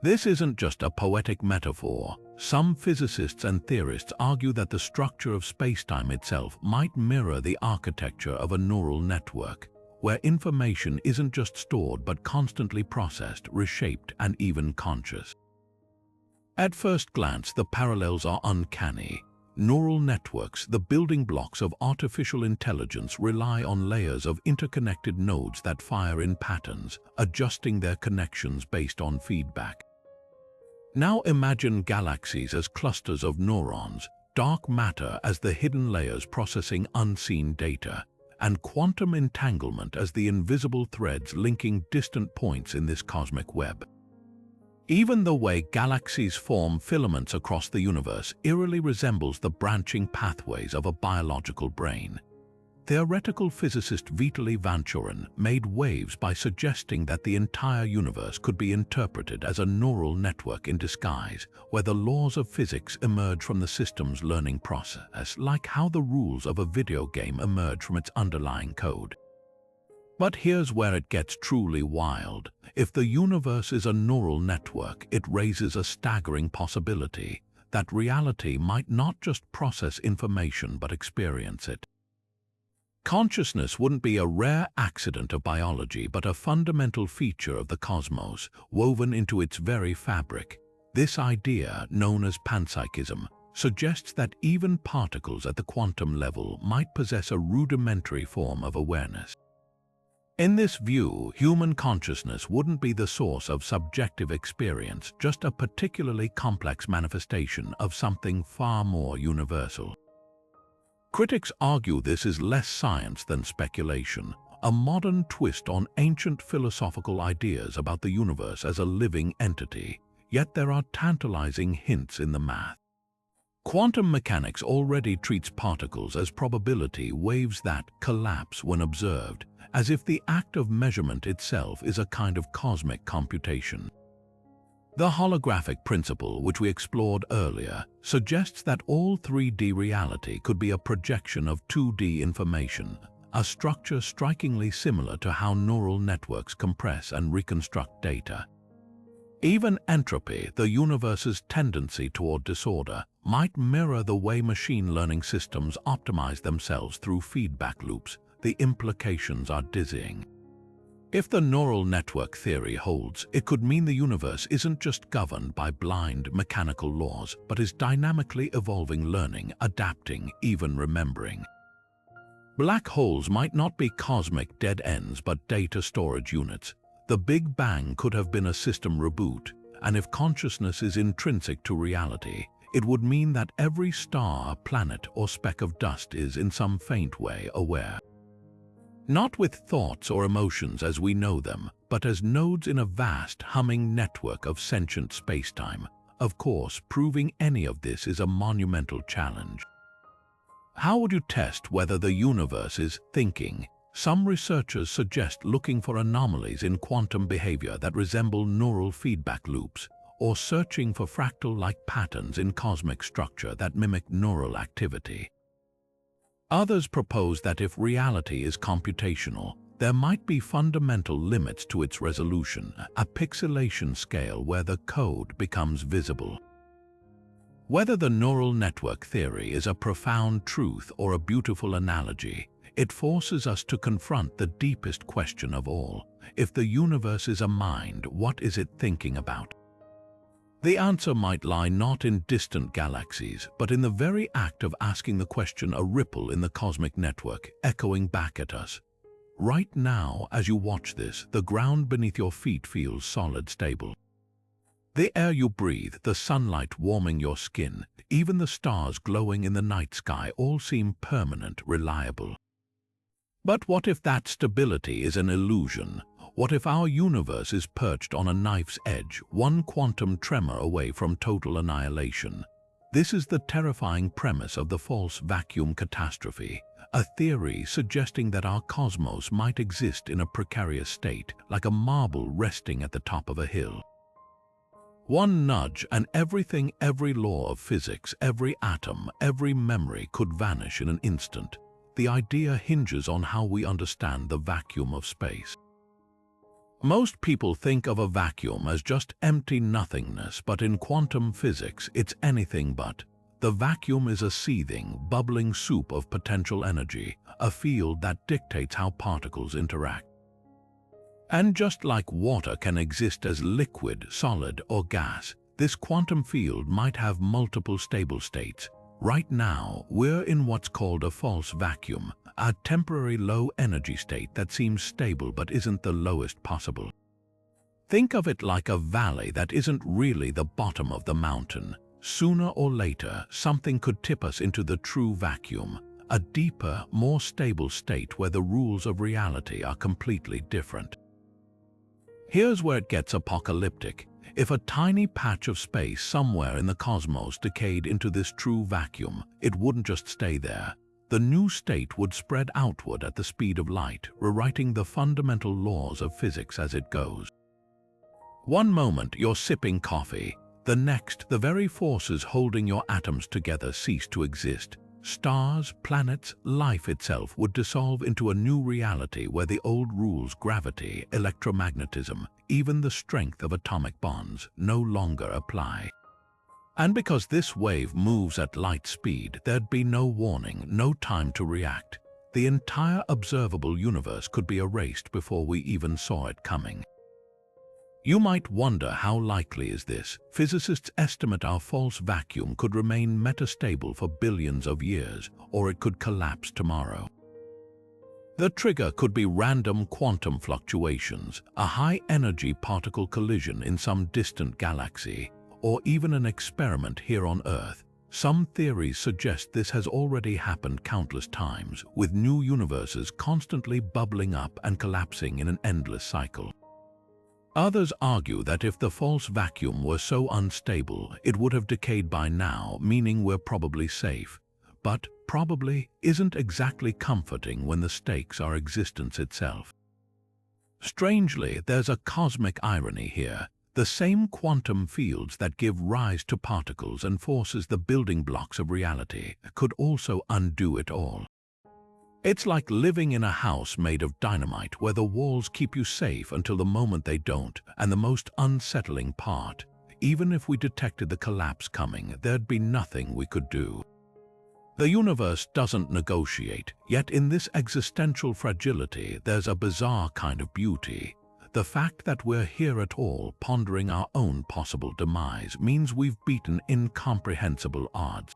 This isn't just a poetic metaphor. Some physicists and theorists argue that the structure of spacetime itself might mirror the architecture of a neural network, where information isn't just stored but constantly processed, reshaped, and even conscious. At first glance, the parallels are uncanny. Neural networks, the building blocks of artificial intelligence, rely on layers of interconnected nodes that fire in patterns, adjusting their connections based on feedback. Now imagine galaxies as clusters of neurons, dark matter as the hidden layers processing unseen data, and quantum entanglement as the invisible threads linking distant points in this cosmic web. Even the way galaxies form filaments across the universe eerily resembles the branching pathways of a biological brain. Theoretical physicist Vitaly Vanchurin made waves by suggesting that the entire universe could be interpreted as a neural network in disguise, where the laws of physics emerge from the system's learning process, like how the rules of a video game emerge from its underlying code. But here's where it gets truly wild. If the universe is a neural network, it raises a staggering possibility that reality might not just process information but experience it. Consciousness wouldn't be a rare accident of biology but a fundamental feature of the cosmos, woven into its very fabric. This idea, known as panpsychism, suggests that even particles at the quantum level might possess a rudimentary form of awareness. In this view, human consciousness wouldn't be the source of subjective experience, just a particularly complex manifestation of something far more universal. Critics argue this is less science than speculation, a modern twist on ancient philosophical ideas about the universe as a living entity, yet there are tantalizing hints in the math. Quantum mechanics already treats particles as probability waves that collapse when observed, as if the act of measurement itself is a kind of cosmic computation. The holographic principle, which we explored earlier, suggests that all 3D reality could be a projection of 2D information, a structure strikingly similar to how neural networks compress and reconstruct data. Even entropy, the universe's tendency toward disorder, might mirror the way machine learning systems optimize themselves through feedback loops. The implications are dizzying. If the neural network theory holds, it could mean the universe isn't just governed by blind mechanical laws, but is dynamically evolving, learning, adapting, even remembering. Black holes might not be cosmic dead ends but data storage units. The Big Bang could have been a system reboot, and if consciousness is intrinsic to reality, it would mean that every star, planet, or speck of dust is in some faint way aware. Not with thoughts or emotions as we know them, but as nodes in a vast, humming network of sentient spacetime. Of course, proving any of this is a monumental challenge. How would you test whether the universe is thinking? Some researchers suggest looking for anomalies in quantum behavior that resemble neural feedback loops, or searching for fractal-like patterns in cosmic structure that mimic neural activity. Others propose that if reality is computational, there might be fundamental limits to its resolution, a pixelation scale where the code becomes visible. Whether the neural network theory is a profound truth or a beautiful analogy, it forces us to confront the deepest question of all. If the universe is a mind, what is it thinking about? The answer might lie not in distant galaxies, but in the very act of asking the question, a ripple in the cosmic network, echoing back at us. Right now, as you watch this, the ground beneath your feet feels solid, stable. The air you breathe, the sunlight warming your skin, even the stars glowing in the night sky all seem permanent, reliable. But what if that stability is an illusion? What if our universe is perched on a knife's edge, one quantum tremor away from total annihilation? This is the terrifying premise of the false vacuum catastrophe, a theory suggesting that our cosmos might exist in a precarious state, like a marble resting at the top of a hill. One nudge and everything, every law of physics, every atom, every memory could vanish in an instant. The idea hinges on how we understand the vacuum of space. Most people think of a vacuum as just empty nothingness, but in quantum physics, it's anything but. The vacuum is a seething, bubbling soup of potential energy, a field that dictates how particles interact. And just like water can exist as liquid, solid, or gas, this quantum field might have multiple stable states. Right now, we're in what's called a false vacuum, a temporary low-energy state that seems stable but isn't the lowest possible. Think of it like a valley that isn't really the bottom of the mountain. Sooner or later, something could tip us into the true vacuum, a deeper, more stable state where the rules of reality are completely different. Here's where it gets apocalyptic. If a tiny patch of space somewhere in the cosmos decayed into this true vacuum, it wouldn't just stay there. The new state would spread outward at the speed of light, rewriting the fundamental laws of physics as it goes. One moment you're sipping coffee, the next the very forces holding your atoms together cease to exist. Stars, planets, life itself would dissolve into a new reality where the old rules, gravity, electromagnetism, even the strength of atomic bonds, no longer apply. And because this wave moves at light speed, there'd be no warning, no time to react. The entire observable universe could be erased before we even saw it coming. You might wonder, how likely is this? Physicists estimate our false vacuum could remain metastable for billions of years, or it could collapse tomorrow. The trigger could be random quantum fluctuations, a high-energy particle collision in some distant galaxy, or even an experiment here on Earth. Some theories suggest this has already happened countless times, with new universes constantly bubbling up and collapsing in an endless cycle. Others argue that if the false vacuum were so unstable, it would have decayed by now, meaning we're probably safe. But probably isn't exactly comforting when the stakes are existence itself. Strangely, there's a cosmic irony here. The same quantum fields that give rise to particles and forces the building blocks of reality could also undo it all. It's like living in a house made of dynamite where the walls keep you safe until the moment they don't, and the most unsettling part, even if we detected the collapse coming, there'd be nothing we could do. The universe doesn't negotiate, yet in this existential fragility there's a bizarre kind of beauty. The fact that we're here at all, pondering our own possible demise, means we've beaten incomprehensible odds.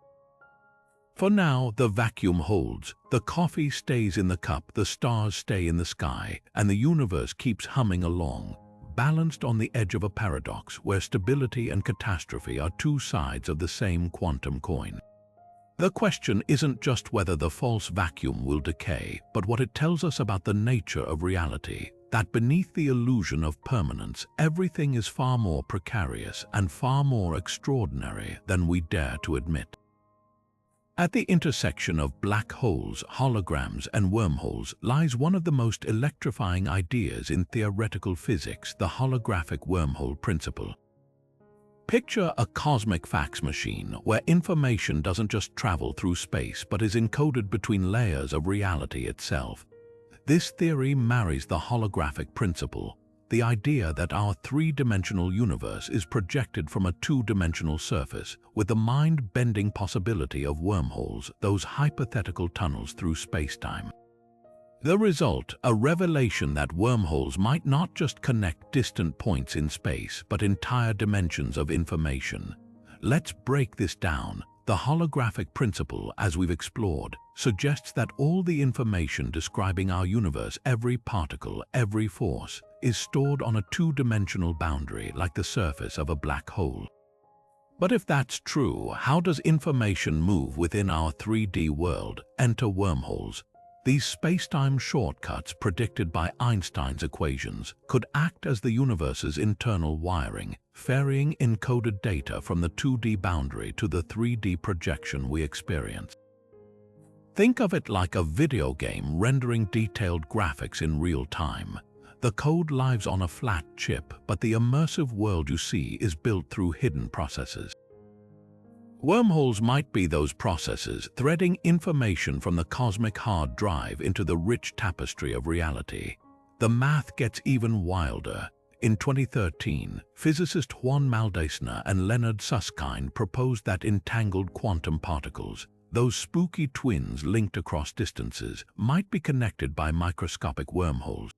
For now, the vacuum holds, the coffee stays in the cup, the stars stay in the sky, and the universe keeps humming along, balanced on the edge of a paradox where stability and catastrophe are two sides of the same quantum coin. The question isn't just whether the false vacuum will decay, but what it tells us about the nature of reality, that beneath the illusion of permanence, everything is far more precarious and far more extraordinary than we dare to admit. At the intersection of black holes, holograms, and wormholes lies one of the most electrifying ideas in theoretical physics, the holographic wormhole principle. Picture a cosmic fax machine where information doesn't just travel through space but is encoded between layers of reality itself. This theory marries the holographic principle, the idea that our three-dimensional universe is projected from a two-dimensional surface, with the mind-bending possibility of wormholes, those hypothetical tunnels through space-time. The result, a revelation that wormholes might not just connect distant points in space, but entire dimensions of information. Let's break this down. The holographic principle, as we've explored, suggests that all the information describing our universe, every particle, every force, is stored on a two-dimensional boundary like the surface of a black hole. But if that's true, how does information move within our 3D world? Enter wormholes. These space-time shortcuts predicted by Einstein's equations could act as the universe's internal wiring, ferrying encoded data from the 2D boundary to the 3D projection we experience. Think of it like a video game rendering detailed graphics in real time. The code lives on a flat chip, but the immersive world you see is built through hidden processes. Wormholes might be those processes threading information from the cosmic hard drive into the rich tapestry of reality. The math gets even wilder. In 2013, physicist Juan Maldacena and Leonard Susskind proposed that entangled quantum particles, those spooky twins linked across distances, might be connected by microscopic wormholes.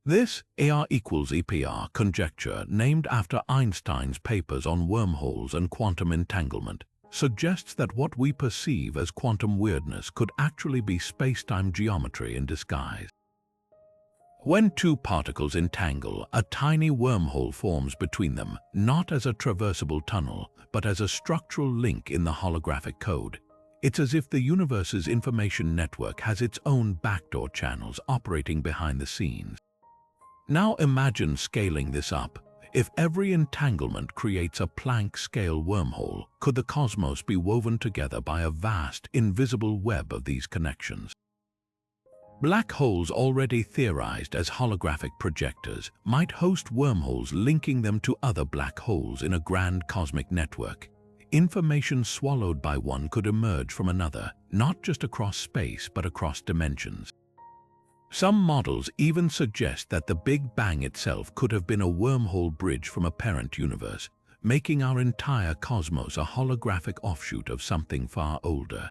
This AR=EPR conjecture, named after Einstein's papers on wormholes and quantum entanglement, suggests that what we perceive as quantum weirdness could actually be space-time geometry in disguise. When two particles entangle, a tiny wormhole forms between them, not as a traversable tunnel, but as a structural link in the holographic code. It's as if the universe's information network has its own backdoor channels operating behind the scenes. Now imagine scaling this up. If every entanglement creates a Planck-scale wormhole, could the cosmos be woven together by a vast, invisible web of these connections? Black holes, already theorized as holographic projectors, might host wormholes linking them to other black holes in a grand cosmic network. Information swallowed by one could emerge from another, not just across space but across dimensions. Some models even suggest that the Big Bang itself could have been a wormhole bridge from a parent universe, making our entire cosmos a holographic offshoot of something far older.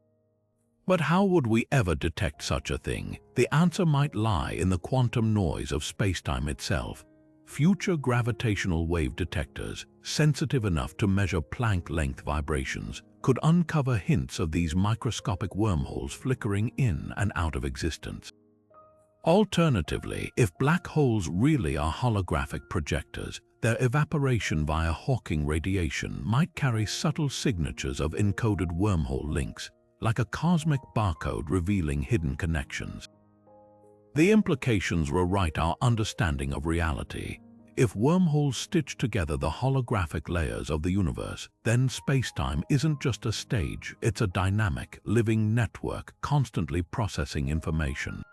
But how would we ever detect such a thing? The answer might lie in the quantum noise of spacetime itself. Future gravitational wave detectors, sensitive enough to measure Planck-length vibrations, could uncover hints of these microscopic wormholes flickering in and out of existence. Alternatively, if black holes really are holographic projectors, their evaporation via Hawking radiation might carry subtle signatures of encoded wormhole links, like a cosmic barcode revealing hidden connections. The implications rewrite our understanding of reality. If wormholes stitch together the holographic layers of the universe, then spacetime isn't just a stage, it's a dynamic, living network constantly processing information.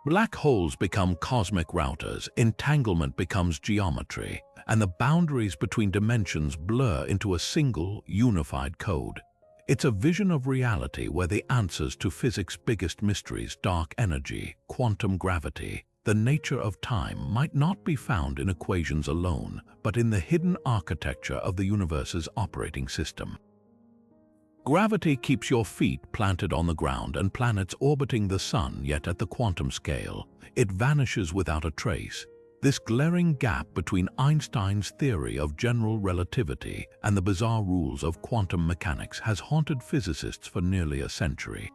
Black holes become cosmic routers, entanglement becomes geometry, and the boundaries between dimensions blur into a single, unified code. It's a vision of reality where the answers to physics' biggest mysteries, dark energy, quantum gravity, the nature of time, might not be found in equations alone, but in the hidden architecture of the universe's operating system. Gravity keeps your feet planted on the ground and planets orbiting the sun, yet at the quantum scale, it vanishes without a trace. This glaring gap between Einstein's theory of general relativity and the bizarre rules of quantum mechanics has haunted physicists for nearly a century.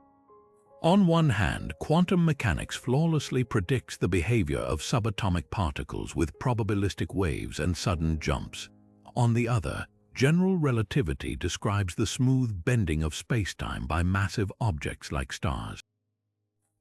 On one hand, quantum mechanics flawlessly predicts the behavior of subatomic particles with probabilistic waves and sudden jumps. On the other, general relativity describes the smooth bending of spacetime by massive objects like stars.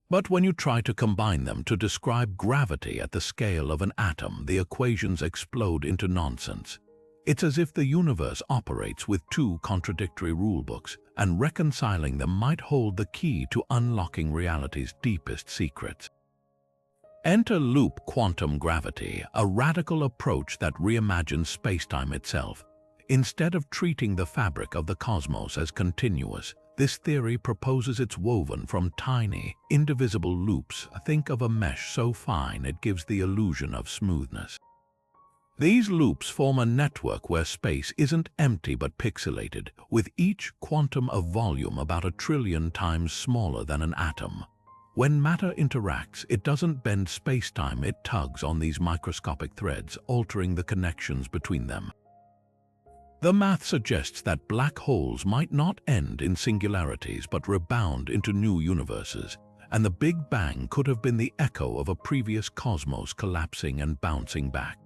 But when you try to combine them to describe gravity at the scale of an atom, the equations explode into nonsense. It's as if the universe operates with two contradictory rulebooks, and reconciling them might hold the key to unlocking reality's deepest secrets. Enter loop quantum gravity, a radical approach that reimagines spacetime itself. Instead of treating the fabric of the cosmos as continuous, this theory proposes it's woven from tiny, indivisible loops. Think of a mesh so fine it gives the illusion of smoothness. These loops form a network where space isn't empty but pixelated, with each quantum of volume about 1 trillion times smaller than an atom. When matter interacts, it doesn't bend spacetime, it tugs on these microscopic threads, altering the connections between them. The math suggests that black holes might not end in singularities but rebound into new universes, and the Big Bang could have been the echo of a previous cosmos collapsing and bouncing back.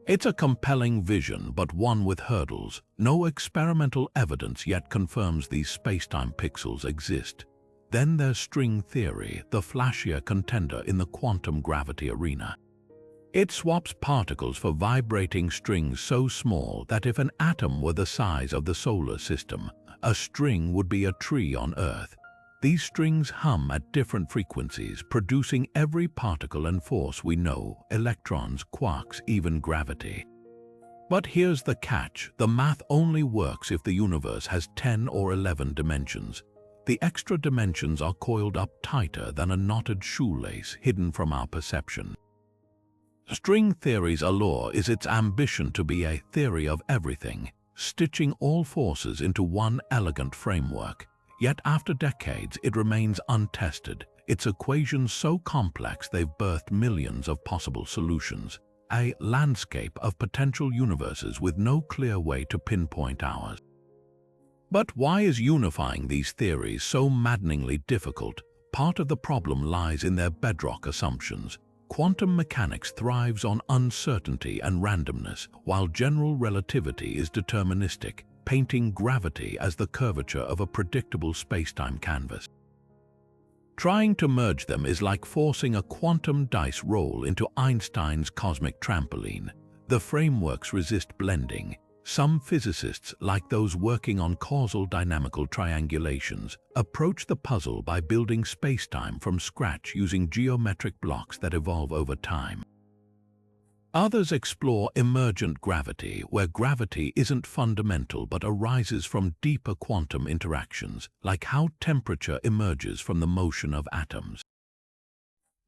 It's a compelling vision, but one with hurdles. No experimental evidence yet confirms these space-time pixels exist. Then there's string theory, the flashier contender in the quantum gravity arena. It swaps particles for vibrating strings so small that if an atom were the size of the solar system, a string would be a tree on Earth. These strings hum at different frequencies, producing every particle and force we know: electrons, quarks, even gravity. But here's the catch: the math only works if the universe has 10 or 11 dimensions. The extra dimensions are coiled up tighter than a knotted shoelace, hidden from our perception. String theory's allure is its ambition to be a theory of everything, stitching all forces into one elegant framework. Yet after decades, it remains untested, its equations so complex they've birthed millions of possible solutions, a landscape of potential universes with no clear way to pinpoint ours. But why is unifying these theories so maddeningly difficult? Part of the problem lies in their bedrock assumptions. Quantum mechanics thrives on uncertainty and randomness, while general relativity is deterministic, painting gravity as the curvature of a predictable space-time canvas. Trying to merge them is like forcing a quantum dice roll into Einstein's cosmic trampoline. The frameworks resist blending. Some physicists, like those working on causal dynamical triangulations, approach the puzzle by building space-time from scratch using geometric blocks that evolve over time. Others explore emergent gravity, where gravity isn't fundamental but arises from deeper quantum interactions, like how temperature emerges from the motion of atoms.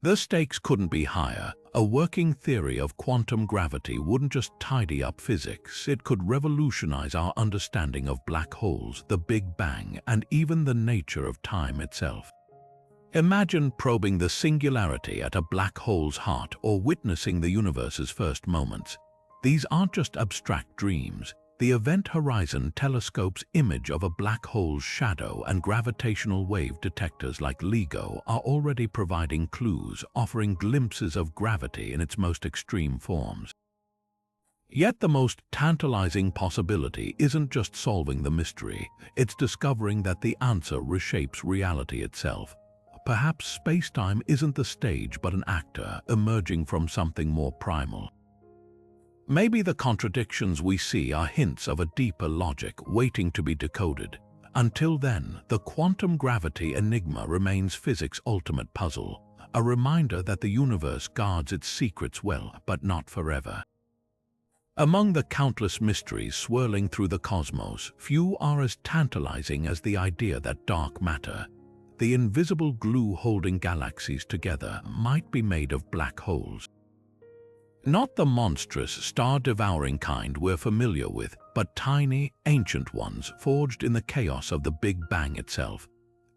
The stakes couldn't be higher. A working theory of quantum gravity wouldn't just tidy up physics, it could revolutionize our understanding of black holes, the Big Bang, and even the nature of time itself. Imagine probing the singularity at a black hole's heart or witnessing the universe's first moments. These aren't just abstract dreams. The Event Horizon Telescope's image of a black hole's shadow and gravitational wave detectors like LIGO are already providing clues, offering glimpses of gravity in its most extreme forms. Yet the most tantalizing possibility isn't just solving the mystery, it's discovering that the answer reshapes reality itself. Perhaps space-time isn't the stage but an actor emerging from something more primal. Maybe the contradictions we see are hints of a deeper logic waiting to be decoded. Until then, the quantum gravity enigma remains physics' ultimate puzzle, a reminder that the universe guards its secrets well, but not forever. Among the countless mysteries swirling through the cosmos, few are as tantalizing as the idea that dark matter, the invisible glue holding galaxies together, might be made of black holes. Not the monstrous, star-devouring kind we're familiar with, but tiny, ancient ones forged in the chaos of the Big Bang itself.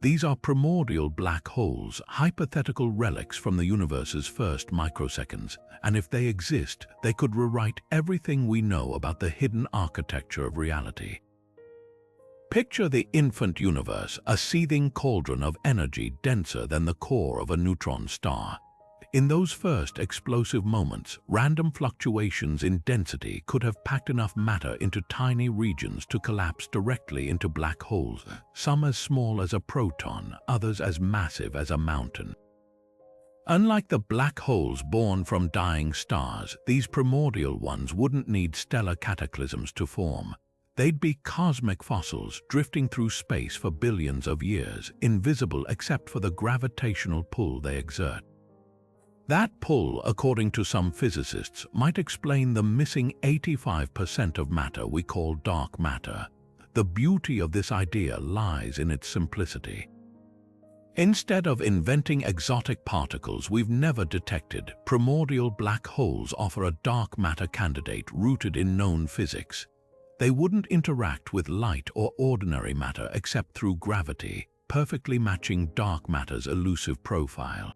These are primordial black holes, hypothetical relics from the universe's first microseconds, and if they exist, they could rewrite everything we know about the hidden architecture of reality. Picture the infant universe, a seething cauldron of energy denser than the core of a neutron star. In those first explosive moments, random fluctuations in density could have packed enough matter into tiny regions to collapse directly into black holes, some as small as a proton, others as massive as a mountain. Unlike the black holes born from dying stars, these primordial ones wouldn't need stellar cataclysms to form. They'd be cosmic fossils drifting through space for billions of years, invisible except for the gravitational pull they exert. That pull, according to some physicists, might explain the missing 85% of matter we call dark matter. The beauty of this idea lies in its simplicity. Instead of inventing exotic particles we've never detected, primordial black holes offer a dark matter candidate rooted in known physics. They wouldn't interact with light or ordinary matter except through gravity, perfectly matching dark matter's elusive profile.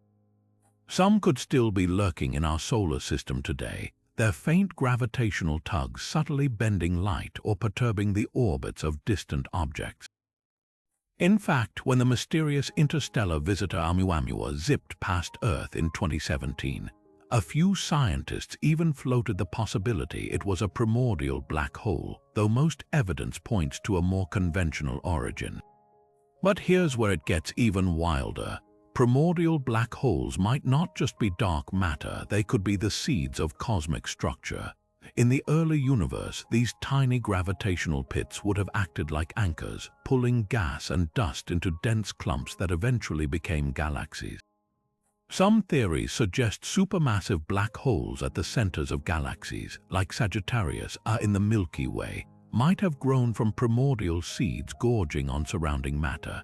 Some could still be lurking in our solar system today, their faint gravitational tugs subtly bending light or perturbing the orbits of distant objects. In fact, when the mysterious interstellar visitor Oumuamua zipped past Earth in 2017, a few scientists even floated the possibility it was a primordial black hole, though most evidence points to a more conventional origin. But here's where it gets even wilder. Primordial black holes might not just be dark matter, they could be the seeds of cosmic structure. In the early universe, these tiny gravitational pits would have acted like anchors, pulling gas and dust into dense clumps that eventually became galaxies. Some theories suggest supermassive black holes at the centers of galaxies, like Sagittarius in the Milky Way, might have grown from primordial seeds gorging on surrounding matter.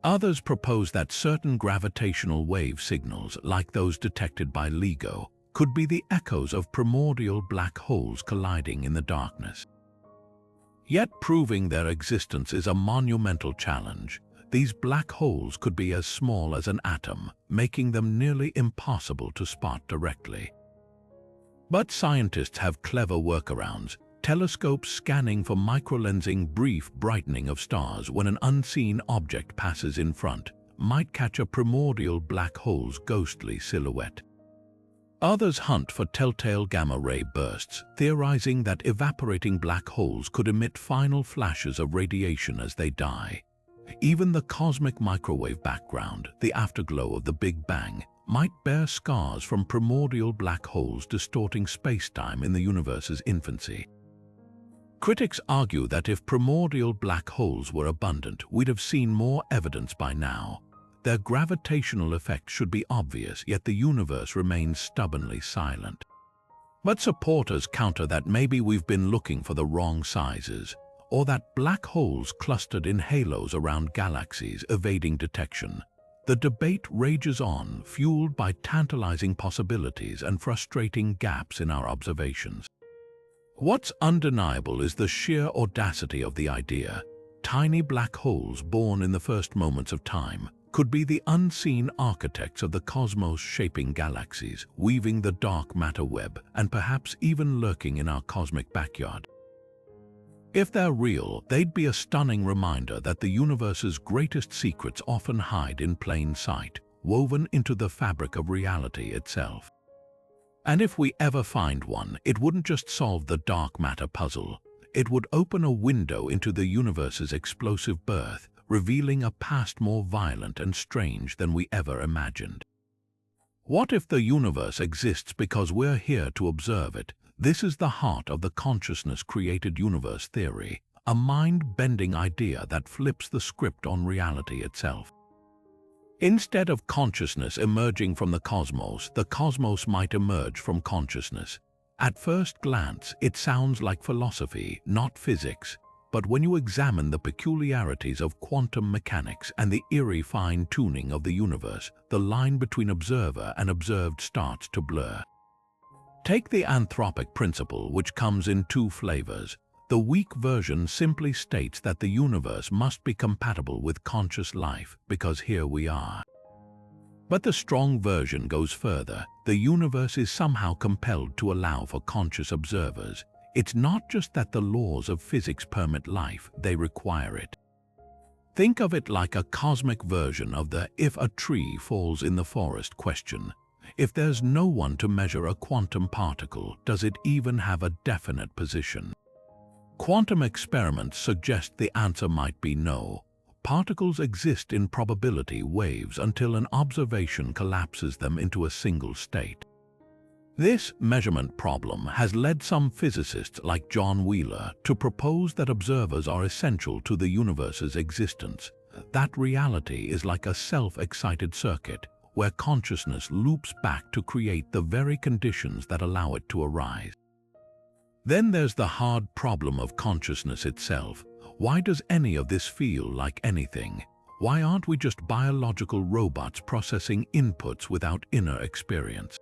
Others propose that certain gravitational wave signals, like those detected by LIGO, could be the echoes of primordial black holes colliding in the darkness. Yet proving their existence is a monumental challenge. These black holes could be as small as an atom, making them nearly impossible to spot directly. But scientists have clever workarounds. Telescopes scanning for microlensing brief brightening of stars when an unseen object passes in front might catch a primordial black hole's ghostly silhouette. Others hunt for telltale gamma-ray bursts, theorizing that evaporating black holes could emit final flashes of radiation as they die. Even the cosmic microwave background, the afterglow of the Big Bang, might bear scars from primordial black holes distorting space-time in the universe's infancy. Critics argue that if primordial black holes were abundant, we'd have seen more evidence by now. Their gravitational effect should be obvious, yet the universe remains stubbornly silent. But supporters counter that maybe we've been looking for the wrong sizes, or that black holes clustered in halos around galaxies evading detection. The debate rages on, fueled by tantalizing possibilities and frustrating gaps in our observations. What's undeniable is the sheer audacity of the idea. Tiny black holes born in the first moments of time could be the unseen architects of the cosmos, shaping galaxies, weaving the dark matter web, and perhaps even lurking in our cosmic backyard. If they're real, they'd be a stunning reminder that the universe's greatest secrets often hide in plain sight, woven into the fabric of reality itself. And if we ever find one, it wouldn't just solve the dark matter puzzle. It would open a window into the universe's explosive birth, revealing a past more violent and strange than we ever imagined. What if the universe exists because we're here to observe it? This is the heart of the consciousness-created universe theory, a mind-bending idea that flips the script on reality itself. Instead of consciousness emerging from the cosmos might emerge from consciousness. At first glance, it sounds like philosophy, not physics. But when you examine the peculiarities of quantum mechanics and the eerie fine-tuning of the universe, the line between observer and observed starts to blur. Take the anthropic principle, which comes in two flavors. The weak version simply states that the universe must be compatible with conscious life, because here we are. But the strong version goes further. The universe is somehow compelled to allow for conscious observers. It's not just that the laws of physics permit life, they require it. Think of it like a cosmic version of the "if a tree falls in the forest" question. If there's no one to measure a quantum particle, does it even have a definite position? Quantum experiments suggest the answer might be no. Particles exist in probability waves until an observation collapses them into a single state. This measurement problem has led some physicists like John Wheeler to propose that observers are essential to the universe's existence. That reality is like a self-excited circuit, where consciousness loops back to create the very conditions that allow it to arise. Then there's the hard problem of consciousness itself. Why does any of this feel like anything? Why aren't we just biological robots processing inputs without inner experience?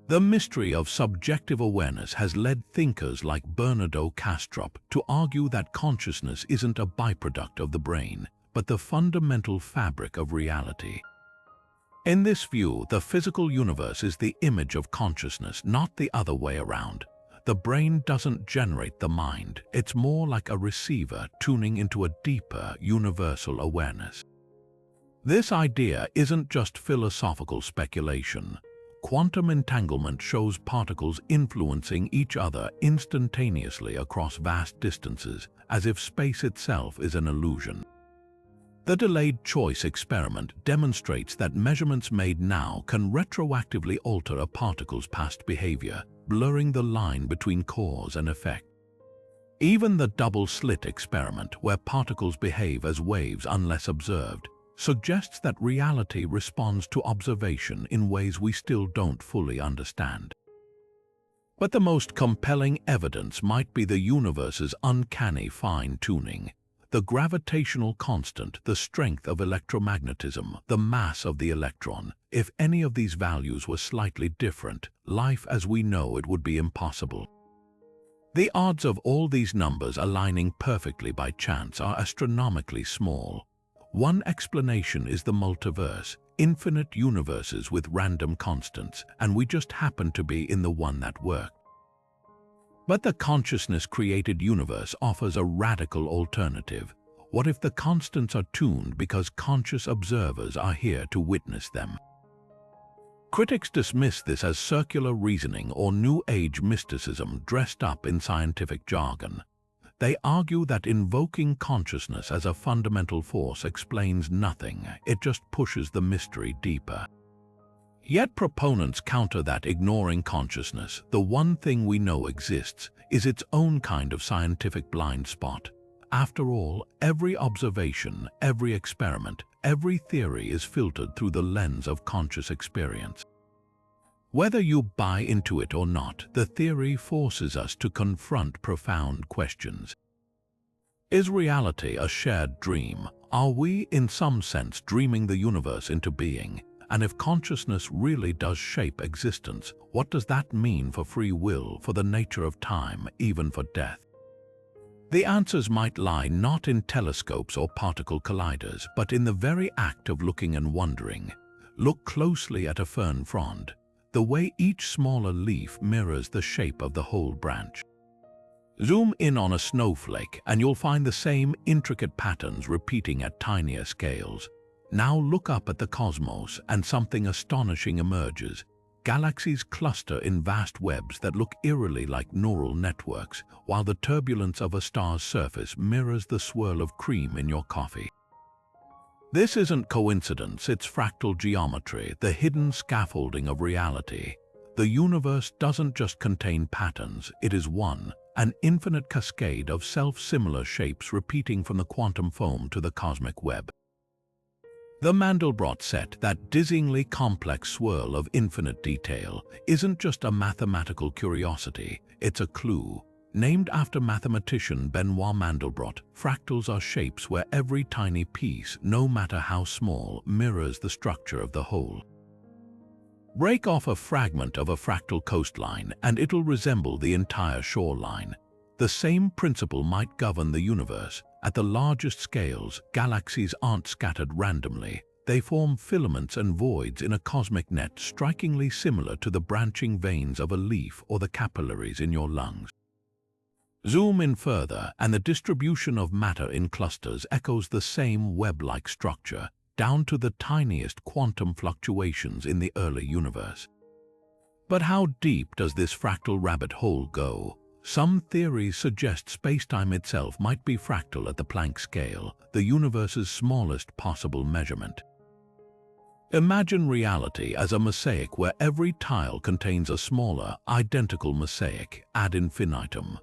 The mystery of subjective awareness has led thinkers like Bernardo Kastrup to argue that consciousness isn't a byproduct of the brain, but the fundamental fabric of reality. In this view, the physical universe is the image of consciousness, not the other way around. The brain doesn't generate the mind, it's more like a receiver tuning into a deeper, universal awareness. This idea isn't just philosophical speculation. Quantum entanglement shows particles influencing each other instantaneously across vast distances, as if space itself is an illusion. The delayed choice experiment demonstrates that measurements made now can retroactively alter a particle's past behavior, blurring the line between cause and effect. Even the double-slit experiment, where particles behave as waves unless observed, suggests that reality responds to observation in ways we still don't fully understand. But the most compelling evidence might be the universe's uncanny fine-tuning. The gravitational constant, the strength of electromagnetism, the mass of the electron. If any of these values were slightly different, life as we know it would be impossible. The odds of all these numbers aligning perfectly by chance are astronomically small. One explanation is the multiverse, infinite universes with random constants, and we just happen to be in the one that worked. But the consciousness-created universe offers a radical alternative. What if the constants are tuned because conscious observers are here to witness them? Critics dismiss this as circular reasoning or New Age mysticism dressed up in scientific jargon. They argue that invoking consciousness as a fundamental force explains nothing, it just pushes the mystery deeper. Yet proponents counter that ignoring consciousness, the one thing we know exists, is its own kind of scientific blind spot. After all, every observation, every experiment, every theory is filtered through the lens of conscious experience. Whether you buy into it or not, the theory forces us to confront profound questions. Is reality a shared dream? Are we, in some sense, dreaming the universe into being? And if consciousness really does shape existence, what does that mean for free will, for the nature of time, even for death? The answers might lie not in telescopes or particle colliders, but in the very act of looking and wondering. Look closely at a fern frond. The way each smaller leaf mirrors the shape of the whole branch. Zoom in on a snowflake and you'll find the same intricate patterns repeating at tinier scales. Now look up at the cosmos and something astonishing emerges. Galaxies cluster in vast webs that look eerily like neural networks, while the turbulence of a star's surface mirrors the swirl of cream in your coffee. This isn't coincidence, it's fractal geometry, the hidden scaffolding of reality. The universe doesn't just contain patterns, it is an infinite cascade of self-similar shapes repeating from the quantum foam to the cosmic web. The Mandelbrot set, that dizzyingly complex swirl of infinite detail, isn't just a mathematical curiosity, it's a clue. Named after mathematician Benoit Mandelbrot, fractals are shapes where every tiny piece, no matter how small, mirrors the structure of the whole. Break off a fragment of a fractal coastline and it'll resemble the entire shoreline. The same principle might govern the universe. At the largest scales, galaxies aren't scattered randomly. They form filaments and voids in a cosmic net strikingly similar to the branching veins of a leaf or the capillaries in your lungs. Zoom in further, and the distribution of matter in clusters echoes the same web-like structure, down to the tiniest quantum fluctuations in the early universe. But how deep does this fractal rabbit hole go? Some theories suggest space-time itself might be fractal at the Planck scale, the universe's smallest possible measurement. Imagine reality as a mosaic where every tile contains a smaller, identical mosaic ad infinitum.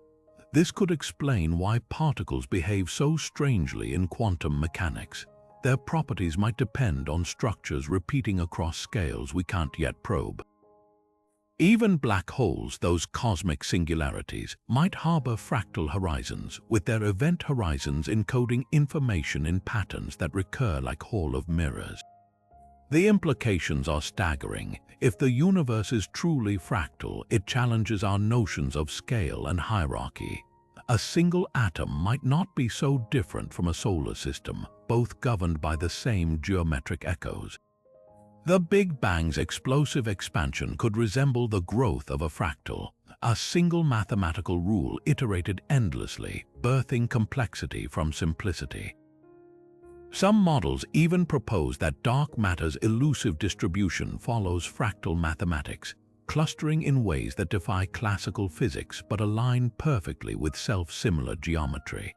This could explain why particles behave so strangely in quantum mechanics. Their properties might depend on structures repeating across scales we can't yet probe. Even black holes, those cosmic singularities, might harbor fractal horizons, with their event horizons encoding information in patterns that recur like Hall of Mirrors. The implications are staggering. If the universe is truly fractal, it challenges our notions of scale and hierarchy. A single atom might not be so different from a solar system, both governed by the same geometric echoes. The Big Bang's explosive expansion could resemble the growth of a fractal, a single mathematical rule iterated endlessly, birthing complexity from simplicity. Some models even propose that dark matter's elusive distribution follows fractal mathematics, clustering in ways that defy classical physics but align perfectly with self-similar geometry.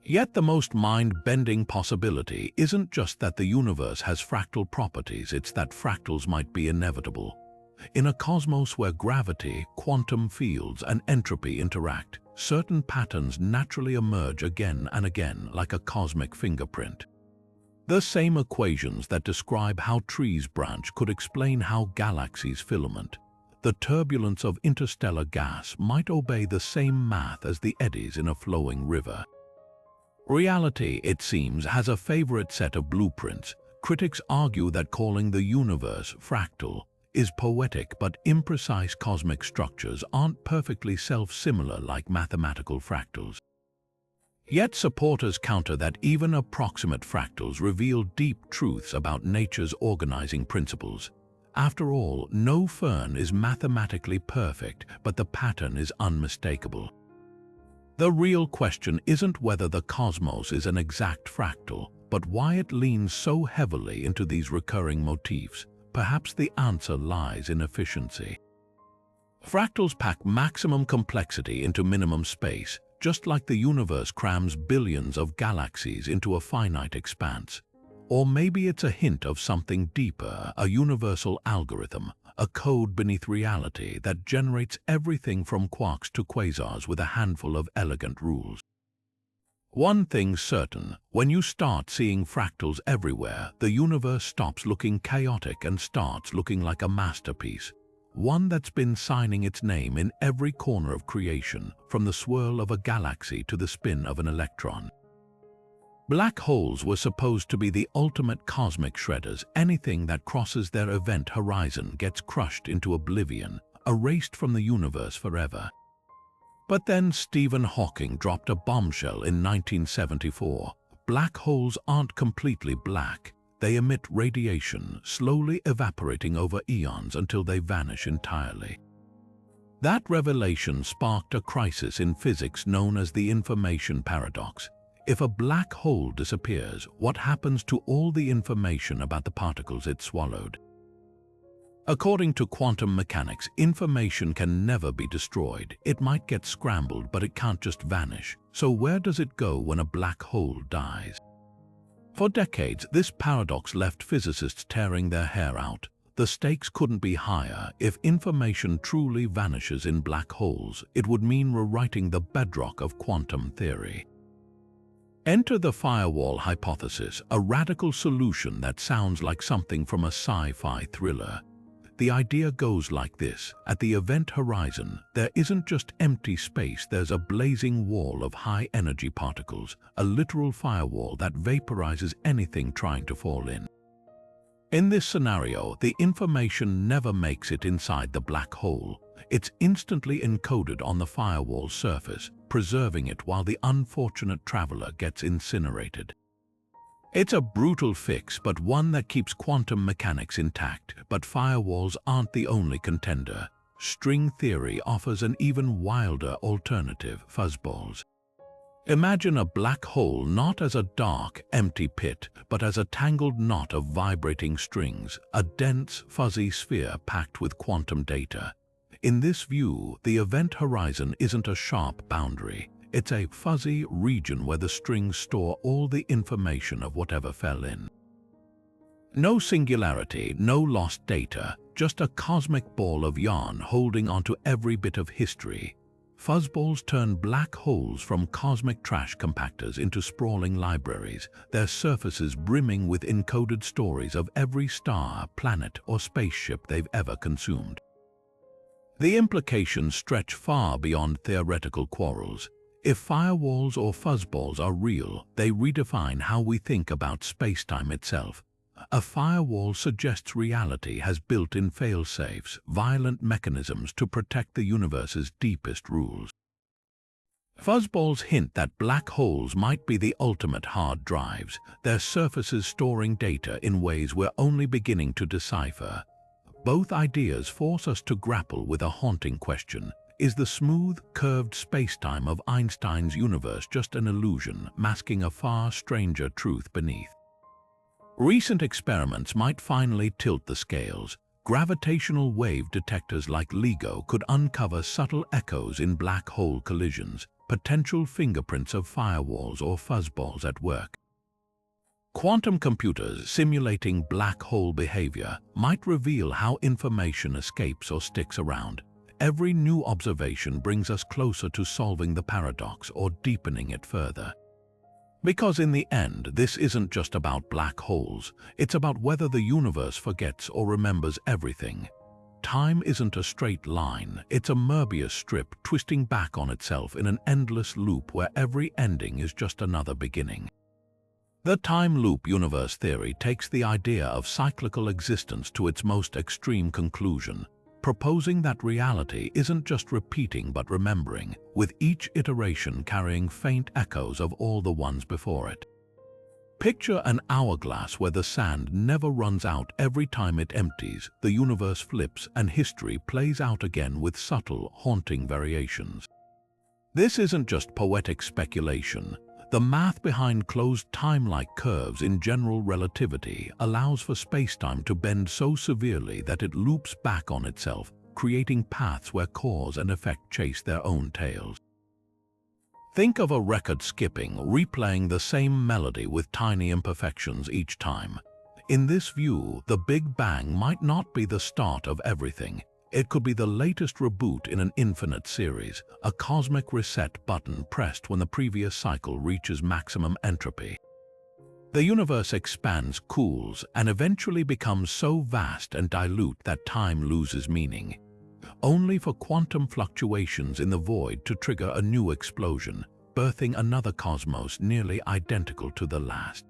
Yet the most mind-bending possibility isn't just that the universe has fractal properties, it's that fractals might be inevitable. In a cosmos where gravity, quantum fields, and entropy interact, certain patterns naturally emerge again and again like a cosmic fingerprint. The same equations that describe how trees branch could explain how galaxies filament. The turbulence of interstellar gas might obey the same math as the eddies in a flowing river. Reality, it seems, has a favorite set of blueprints. Critics argue that calling the universe fractal is poetic, but imprecise cosmic structures aren't perfectly self-similar like mathematical fractals. Yet supporters counter that even approximate fractals reveal deep truths about nature's organizing principles. After all, no fern is mathematically perfect, but the pattern is unmistakable. The real question isn't whether the cosmos is an exact fractal, but why it leans so heavily into these recurring motifs. Perhaps the answer lies in efficiency. Fractals pack maximum complexity into minimum space, just like the universe crams billions of galaxies into a finite expanse. Or maybe it's a hint of something deeper, a universal algorithm, a code beneath reality that generates everything from quarks to quasars with a handful of elegant rules. One thing's certain, when you start seeing fractals everywhere, the universe stops looking chaotic and starts looking like a masterpiece, one that's been signing its name in every corner of creation, from the swirl of a galaxy to the spin of an electron. Black holes were supposed to be the ultimate cosmic shredders. Anything that crosses their event horizon gets crushed into oblivion, erased from the universe forever. But then Stephen Hawking dropped a bombshell in 1974. Black holes aren't completely black. They emit radiation, slowly evaporating over eons until they vanish entirely. That revelation sparked a crisis in physics known as the information paradox. If a black hole disappears, what happens to all the information about the particles it swallowed? According to quantum mechanics, information can never be destroyed. It might get scrambled, but it can't just vanish. So where does it go when a black hole dies? For decades, this paradox left physicists tearing their hair out. The stakes couldn't be higher. If information truly vanishes in black holes, it would mean rewriting the bedrock of quantum theory. Enter the firewall hypothesis, a radical solution that sounds like something from a sci-fi thriller. The idea goes like this: at the event horizon, there isn't just empty space, there's a blazing wall of high-energy particles, a literal firewall that vaporizes anything trying to fall in. In this scenario, the information never makes it inside the black hole. It's instantly encoded on the firewall surface, preserving it while the unfortunate traveler gets incinerated. It's a brutal fix, but one that keeps quantum mechanics intact. But firewalls aren't the only contender. String theory offers an even wilder alternative: fuzzballs. Imagine a black hole not as a dark, empty pit, but as a tangled knot of vibrating strings, a dense, fuzzy sphere packed with quantum data. In this view, the event horizon isn't a sharp boundary. It's a fuzzy region where the strings store all the information of whatever fell in. No singularity, no lost data, just a cosmic ball of yarn holding onto every bit of history. Fuzzballs turn black holes from cosmic trash compactors into sprawling libraries, their surfaces brimming with encoded stories of every star, planet, or spaceship they've ever consumed. The implications stretch far beyond theoretical quarrels. If firewalls or fuzzballs are real, they redefine how we think about spacetime itself. A firewall suggests reality has built-in fail-safes, violent mechanisms to protect the universe's deepest rules. Fuzzballs hint that black holes might be the ultimate hard drives, their surfaces storing data in ways we're only beginning to decipher. Both ideas force us to grapple with a haunting question. Is the smooth, curved spacetime of Einstein's universe just an illusion, masking a far stranger truth beneath? Recent experiments might finally tilt the scales. Gravitational wave detectors like LIGO could uncover subtle echoes in black hole collisions, potential fingerprints of firewalls or fuzzballs at work. Quantum computers simulating black hole behavior might reveal how information escapes or sticks around. Every new observation brings us closer to solving the paradox or deepening it further. Because in the end, this isn't just about black holes, it's about whether the universe forgets or remembers everything. Time isn't a straight line, it's a Möbius strip twisting back on itself in an endless loop where every ending is just another beginning. The time loop universe theory takes the idea of cyclical existence to its most extreme conclusion, proposing that reality isn't just repeating but remembering, with each iteration carrying faint echoes of all the ones before it. Picture an hourglass where the sand never runs out. Every time it empties, the universe flips and history plays out again with subtle, haunting variations. This isn't just poetic speculation. The math behind closed time-like curves in general relativity allows for spacetime to bend so severely that it loops back on itself, creating paths where cause and effect chase their own tails. Think of a record skipping, replaying the same melody with tiny imperfections each time. In this view, the Big Bang might not be the start of everything. It could be the latest reboot in an infinite series, a cosmic reset button pressed when the previous cycle reaches maximum entropy. The universe expands, cools, and eventually becomes so vast and dilute that time loses meaning, only for quantum fluctuations in the void to trigger a new explosion, birthing another cosmos nearly identical to the last.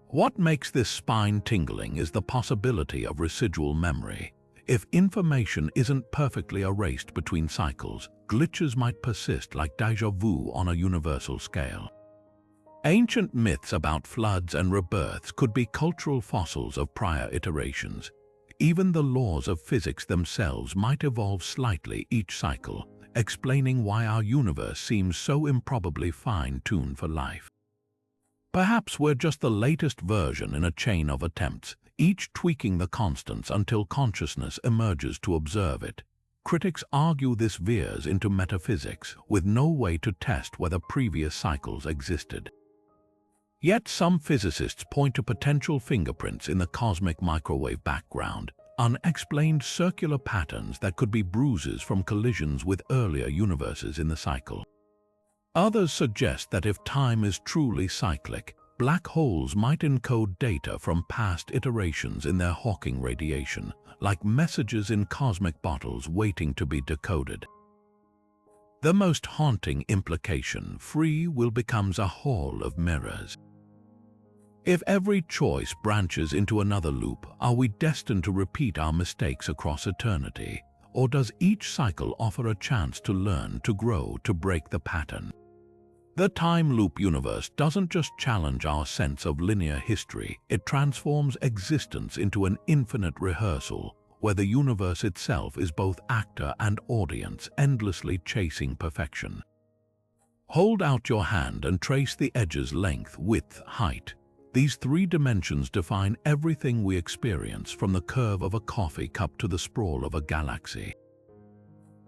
What makes this spine-tingling is the possibility of residual memory. If information isn't perfectly erased between cycles, glitches might persist like déjà vu on a universal scale. Ancient myths about floods and rebirths could be cultural fossils of prior iterations. Even the laws of physics themselves might evolve slightly each cycle, explaining why our universe seems so improbably fine-tuned for life. Perhaps we're just the latest version in a chain of attempts, each tweaking the constants until consciousness emerges to observe it. Critics argue this veers into metaphysics, with no way to test whether previous cycles existed. Yet some physicists point to potential fingerprints in the cosmic microwave background, unexplained circular patterns that could be bruises from collisions with earlier universes in the cycle. Others suggest that if time is truly cyclic, black holes might encode data from past iterations in their Hawking radiation, like messages in cosmic bottles waiting to be decoded. The most haunting implication: free will becomes a hall of mirrors. If every choice branches into another loop, are we destined to repeat our mistakes across eternity? Or does each cycle offer a chance to learn, to grow, to break the pattern? The time loop universe doesn't just challenge our sense of linear history, it transforms existence into an infinite rehearsal, where the universe itself is both actor and audience, endlessly chasing perfection. Hold out your hand and trace the edges: length, width, height. These three dimensions define everything we experience, from the curve of a coffee cup to the sprawl of a galaxy.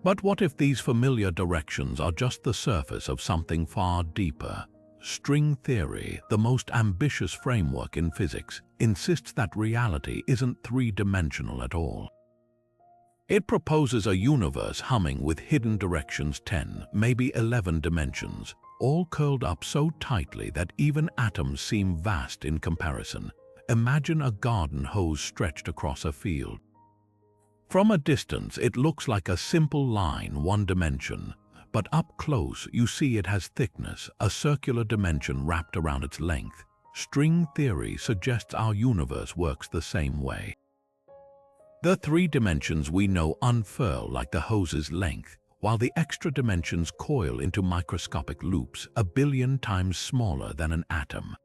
But what if these familiar directions are just the surface of something far deeper? String theory, the most ambitious framework in physics, insists that reality isn't three-dimensional at all. It proposes a universe humming with hidden directions: 10, maybe 11 dimensions, all curled up so tightly that even atoms seem vast in comparison. Imagine a garden hose stretched across a field. From a distance, it looks like a simple line, one dimension, but up close you see it has thickness, a circular dimension wrapped around its length. String theory suggests our universe works the same way. The three dimensions we know unfurl like the hose's length, while the extra dimensions coil into microscopic loops 1 billion times smaller than an atom.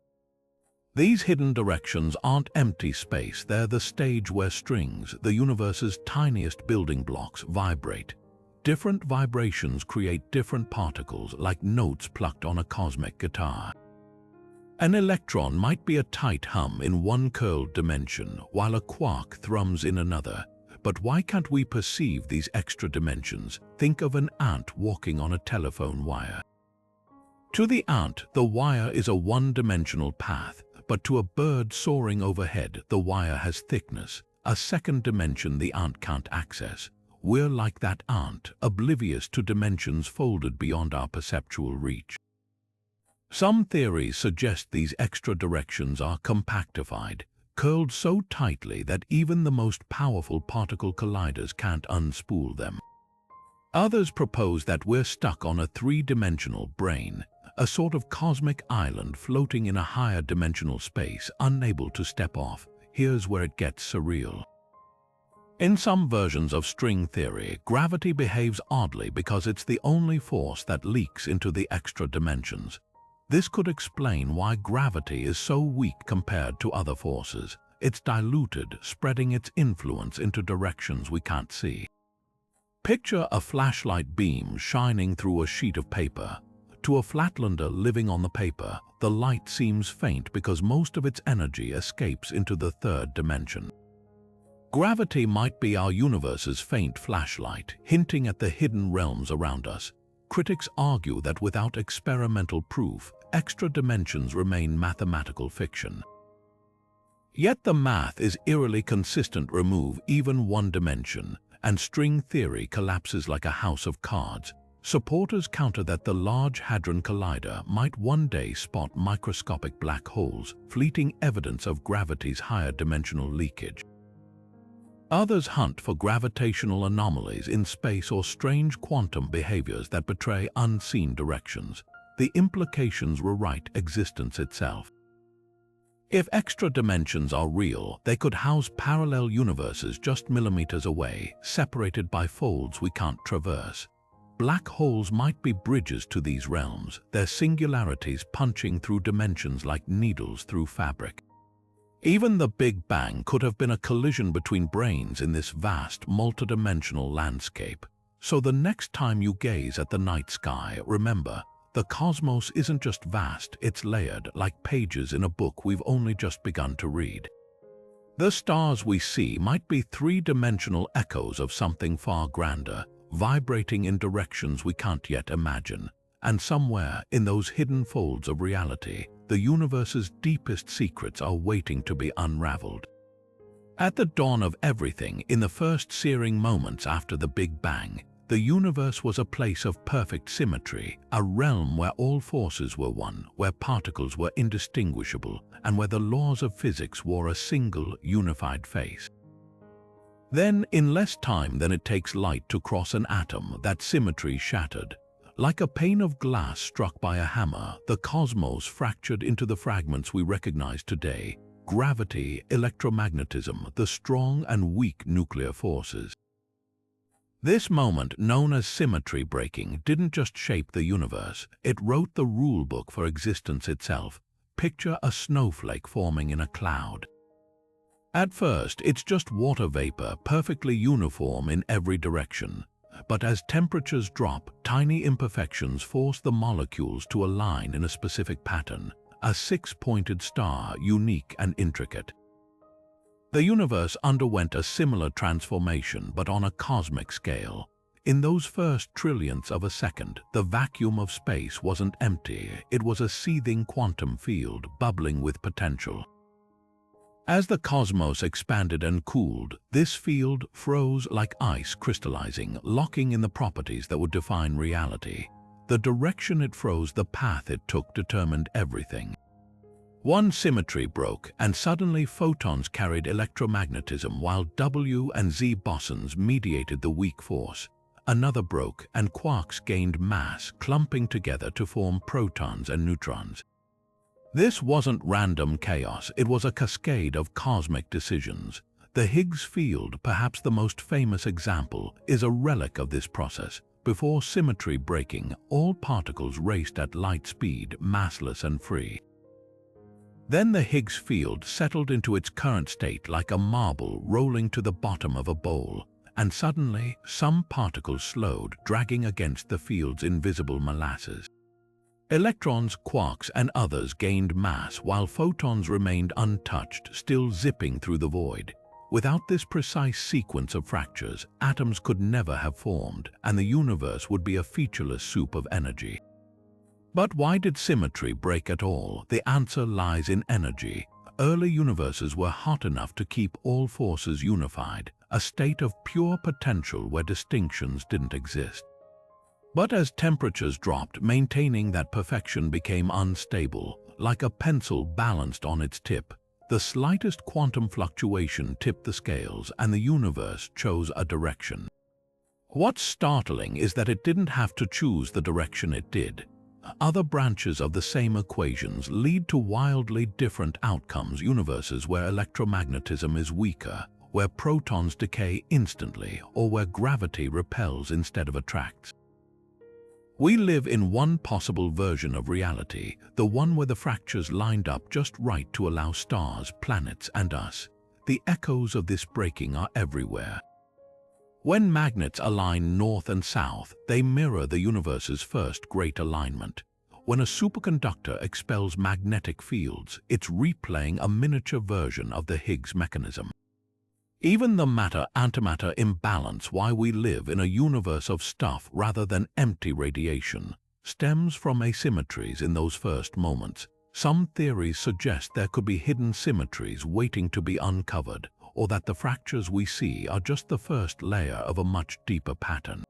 These hidden directions aren't empty space, they're the stage where strings, the universe's tiniest building blocks, vibrate. Different vibrations create different particles, like notes plucked on a cosmic guitar. An electron might be a tight hum in one curled dimension, while a quark thrums in another. But why can't we perceive these extra dimensions? Think of an ant walking on a telephone wire. To the ant, the wire is a one-dimensional path, but to a bird soaring overhead, the wire has thickness, a second dimension the ant can't access. We're like that ant, oblivious to dimensions folded beyond our perceptual reach. Some theories suggest these extra directions are compactified, curled so tightly that even the most powerful particle colliders can't unspool them. Others propose that we're stuck on a three-dimensional brain, a sort of cosmic island floating in a higher dimensional space, unable to step off. Here's where it gets surreal. In some versions of string theory, gravity behaves oddly because it's the only force that leaks into the extra dimensions. This could explain why gravity is so weak compared to other forces. It's diluted, spreading its influence into directions we can't see. Picture a flashlight beam shining through a sheet of paper. To a flatlander living on the paper, the light seems faint because most of its energy escapes into the third dimension. Gravity might be our universe's faint flashlight, hinting at the hidden realms around us. Critics argue that without experimental proof, extra dimensions remain mathematical fiction. Yet the math is eerily consistent. Remove even one dimension, and string theory collapses like a house of cards. Supporters counter that the Large Hadron Collider might one day spot microscopic black holes, fleeting evidence of gravity's higher dimensional leakage. Others hunt for gravitational anomalies in space or strange quantum behaviors that betray unseen directions. The implications rewrite existence itself. If extra dimensions are real, they could house parallel universes just millimeters away, separated by folds we can't traverse. Black holes might be bridges to these realms, their singularities punching through dimensions like needles through fabric. Even the Big Bang could have been a collision between brains in this vast, multidimensional landscape. So the next time you gaze at the night sky, remember, the cosmos isn't just vast, it's layered, like pages in a book we've only just begun to read. The stars we see might be three-dimensional echoes of something far grander, vibrating in directions we can't yet imagine. And somewhere in those hidden folds of reality, the universe's deepest secrets are waiting to be unraveled. At the dawn of everything, in the first searing moments after the Big Bang, the universe was a place of perfect symmetry, a realm where all forces were one, where particles were indistinguishable, and where the laws of physics wore a single, unified face. Then, in less time than it takes light to cross an atom, that symmetry shattered. Like a pane of glass struck by a hammer, the cosmos fractured into the fragments we recognize today: gravity, electromagnetism, the strong and weak nuclear forces. This moment, known as symmetry breaking, didn't just shape the universe, it wrote the rulebook for existence itself. Picture a snowflake forming in a cloud. At first, it's just water vapor, perfectly uniform in every direction. But as temperatures drop, tiny imperfections force the molecules to align in a specific pattern, a six-pointed star, unique and intricate. The universe underwent a similar transformation, but on a cosmic scale. In those first trillionths of a second, the vacuum of space wasn't empty, it was a seething quantum field, bubbling with potential. As the cosmos expanded and cooled, this field froze like ice crystallizing, locking in the properties that would define reality. The direction it froze, the path it took, determined everything. One symmetry broke, and suddenly photons carried electromagnetism while W and Z bosons mediated the weak force. Another broke, and quarks gained mass, clumping together to form protons and neutrons. This wasn't random chaos, it was a cascade of cosmic decisions. The Higgs field, perhaps the most famous example, is a relic of this process. Before symmetry breaking, all particles raced at light speed, massless and free. Then the Higgs field settled into its current state like a marble rolling to the bottom of a bowl, and suddenly some particles slowed, dragging against the field's invisible molasses. Electrons, quarks, and others gained mass while photons remained untouched, still zipping through the void. Without this precise sequence of fractures, atoms could never have formed, and the universe would be a featureless soup of energy. But why did symmetry break at all? The answer lies in energy. Early universes were hot enough to keep all forces unified, a state of pure potential where distinctions didn't exist. But as temperatures dropped, maintaining that perfection became unstable, like a pencil balanced on its tip. The slightest quantum fluctuation tipped the scales, and the universe chose a direction. What's startling is that it didn't have to choose the direction it did. Other branches of the same equations lead to wildly different outcomes. Universes where electromagnetism is weaker, where protons decay instantly, or where gravity repels instead of attracts. We live in one possible version of reality, the one where the fractures lined up just right to allow stars, planets, and us. The echoes of this breaking are everywhere. When magnets align north and south, they mirror the universe's first great alignment. When a superconductor expels magnetic fields, it's replaying a miniature version of the Higgs mechanism. Even the matter-antimatter imbalance, why we live in a universe of stuff rather than empty radiation, stems from asymmetries in those first moments. Some theories suggest there could be hidden symmetries waiting to be uncovered, or that the fractures we see are just the first layer of a much deeper pattern.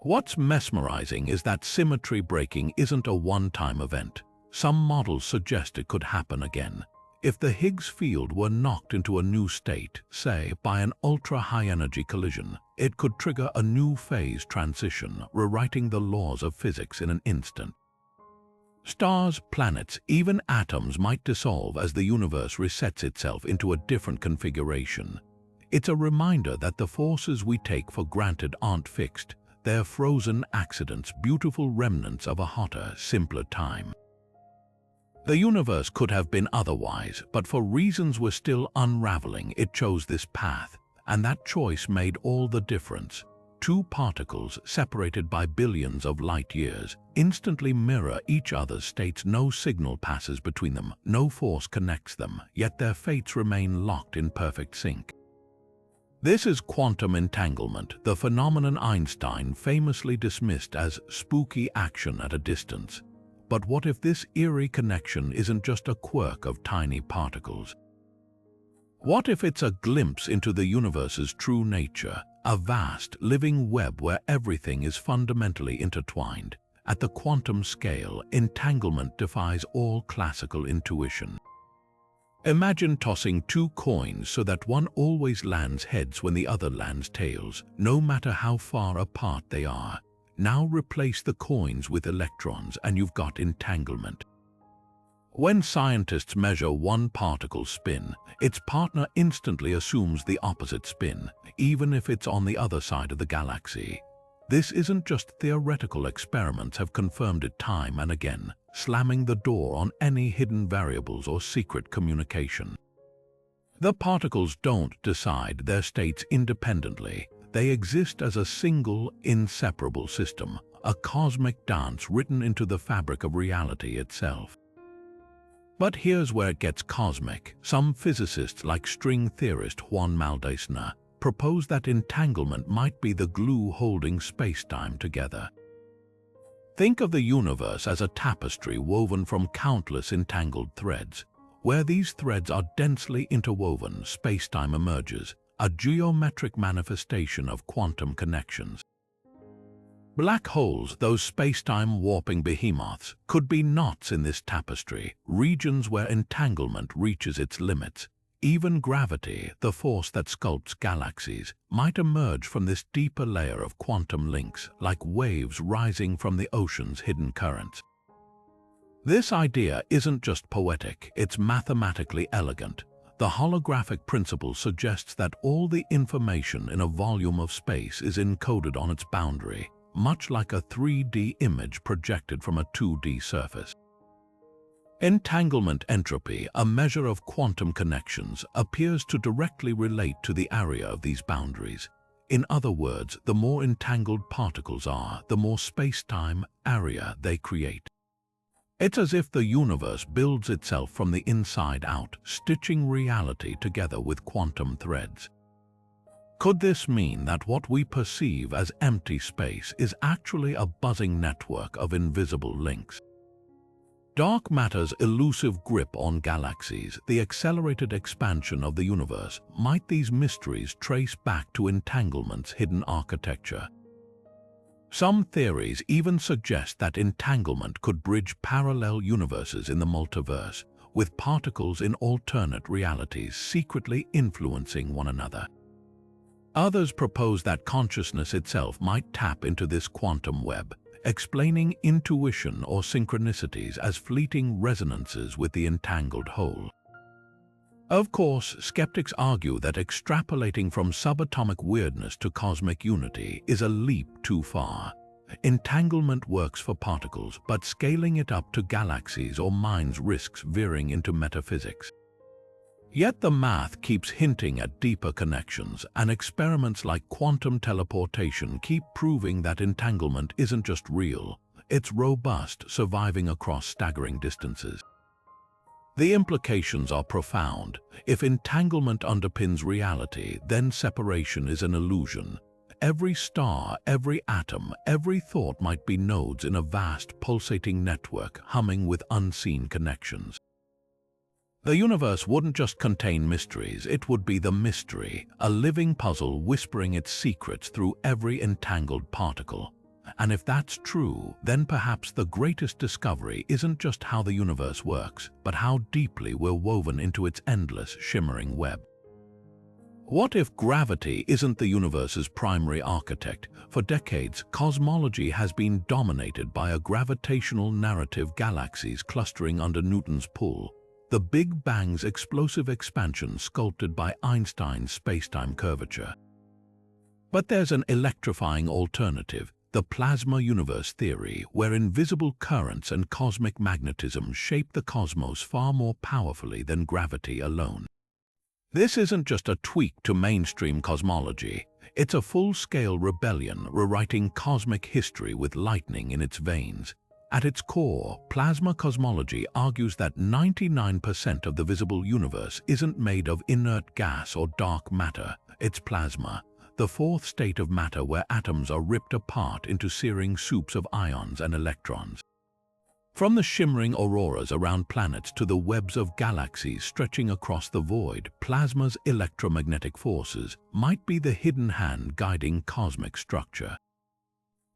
What's mesmerizing is that symmetry breaking isn't a one-time event. Some models suggest it could happen again. If the Higgs field were knocked into a new state, say by an ultra-high-energy collision, it could trigger a new phase transition, rewriting the laws of physics in an instant. Stars, planets, even atoms might dissolve as the universe resets itself into a different configuration. It's a reminder that the forces we take for granted aren't fixed. They're frozen accidents, beautiful remnants of a hotter, simpler time. The universe could have been otherwise, but for reasons we're still unraveling, it chose this path, and that choice made all the difference. Two particles, separated by billions of light years, instantly mirror each other's states. No signal passes between them, no force connects them, yet their fates remain locked in perfect sync. This is quantum entanglement, the phenomenon Einstein famously dismissed as spooky action at a distance. But what if this eerie connection isn't just a quirk of tiny particles? What if it's a glimpse into the universe's true nature, a vast, living web where everything is fundamentally intertwined? At the quantum scale, entanglement defies all classical intuition. Imagine tossing two coins so that one always lands heads when the other lands tails, no matter how far apart they are. Now replace the coins with electrons and you've got entanglement. When scientists measure one particle's spin, its partner instantly assumes the opposite spin, even if it's on the other side of the galaxy. This isn't just theoretical. Experiments have confirmed it time and again, slamming the door on any hidden variables or secret communication. The particles don't decide their states independently. They exist as a single, inseparable system, a cosmic dance written into the fabric of reality itself. But here's where it gets cosmic. Some physicists, like string theorist Juan Maldacena, propose that entanglement might be the glue holding space-time together. Think of the universe as a tapestry woven from countless entangled threads. Where these threads are densely interwoven, space-time emerges, a geometric manifestation of quantum connections. Black holes, those space-time warping behemoths, could be knots in this tapestry, regions where entanglement reaches its limits. Even gravity, the force that sculpts galaxies, might emerge from this deeper layer of quantum links, like waves rising from the ocean's hidden currents. This idea isn't just poetic, it's mathematically elegant. The holographic principle suggests that all the information in a volume of space is encoded on its boundary, much like a 3D image projected from a 2D surface. Entanglement entropy, a measure of quantum connections, appears to directly relate to the area of these boundaries. In other words, the more entangled particles are, the more space-time area they create. It's as if the universe builds itself from the inside out, stitching reality together with quantum threads. Could this mean that what we perceive as empty space is actually a buzzing network of invisible links? Dark matter's elusive grip on galaxies, the accelerated expansion of the universe, might these mysteries trace back to entanglement's hidden architecture? Some theories even suggest that entanglement could bridge parallel universes in the multiverse, with particles in alternate realities secretly influencing one another. Others propose that consciousness itself might tap into this quantum web, explaining intuition or synchronicities as fleeting resonances with the entangled whole. Of course, skeptics argue that extrapolating from subatomic weirdness to cosmic unity is a leap too far. Entanglement works for particles, but scaling it up to galaxies or minds risks veering into metaphysics. Yet the math keeps hinting at deeper connections, and experiments like quantum teleportation keep proving that entanglement isn't just real, it's robust, surviving across staggering distances. The implications are profound. If entanglement underpins reality, then separation is an illusion. Every star, every atom, every thought might be nodes in a vast, pulsating network humming with unseen connections. The universe wouldn't just contain mysteries, it would be the mystery, a living puzzle whispering its secrets through every entangled particle. And if that's true, then perhaps the greatest discovery isn't just how the universe works, but how deeply we're woven into its endless, shimmering web. What if gravity isn't the universe's primary architect? For decades, cosmology has been dominated by a gravitational narrative, galaxies clustering under Newton's pull, the Big Bang's explosive expansion sculpted by Einstein's spacetime curvature. But there's an electrifying alternative, the plasma universe theory, where invisible currents and cosmic magnetism shape the cosmos far more powerfully than gravity alone. This isn't just a tweak to mainstream cosmology, it's a full-scale rebellion rewriting cosmic history with lightning in its veins. At its core, plasma cosmology argues that 99% of the visible universe isn't made of inert gas or dark matter, it's plasma, the fourth state of matter where atoms are ripped apart into searing soups of ions and electrons. From the shimmering auroras around planets to the webs of galaxies stretching across the void, plasma's electromagnetic forces might be the hidden hand guiding cosmic structure.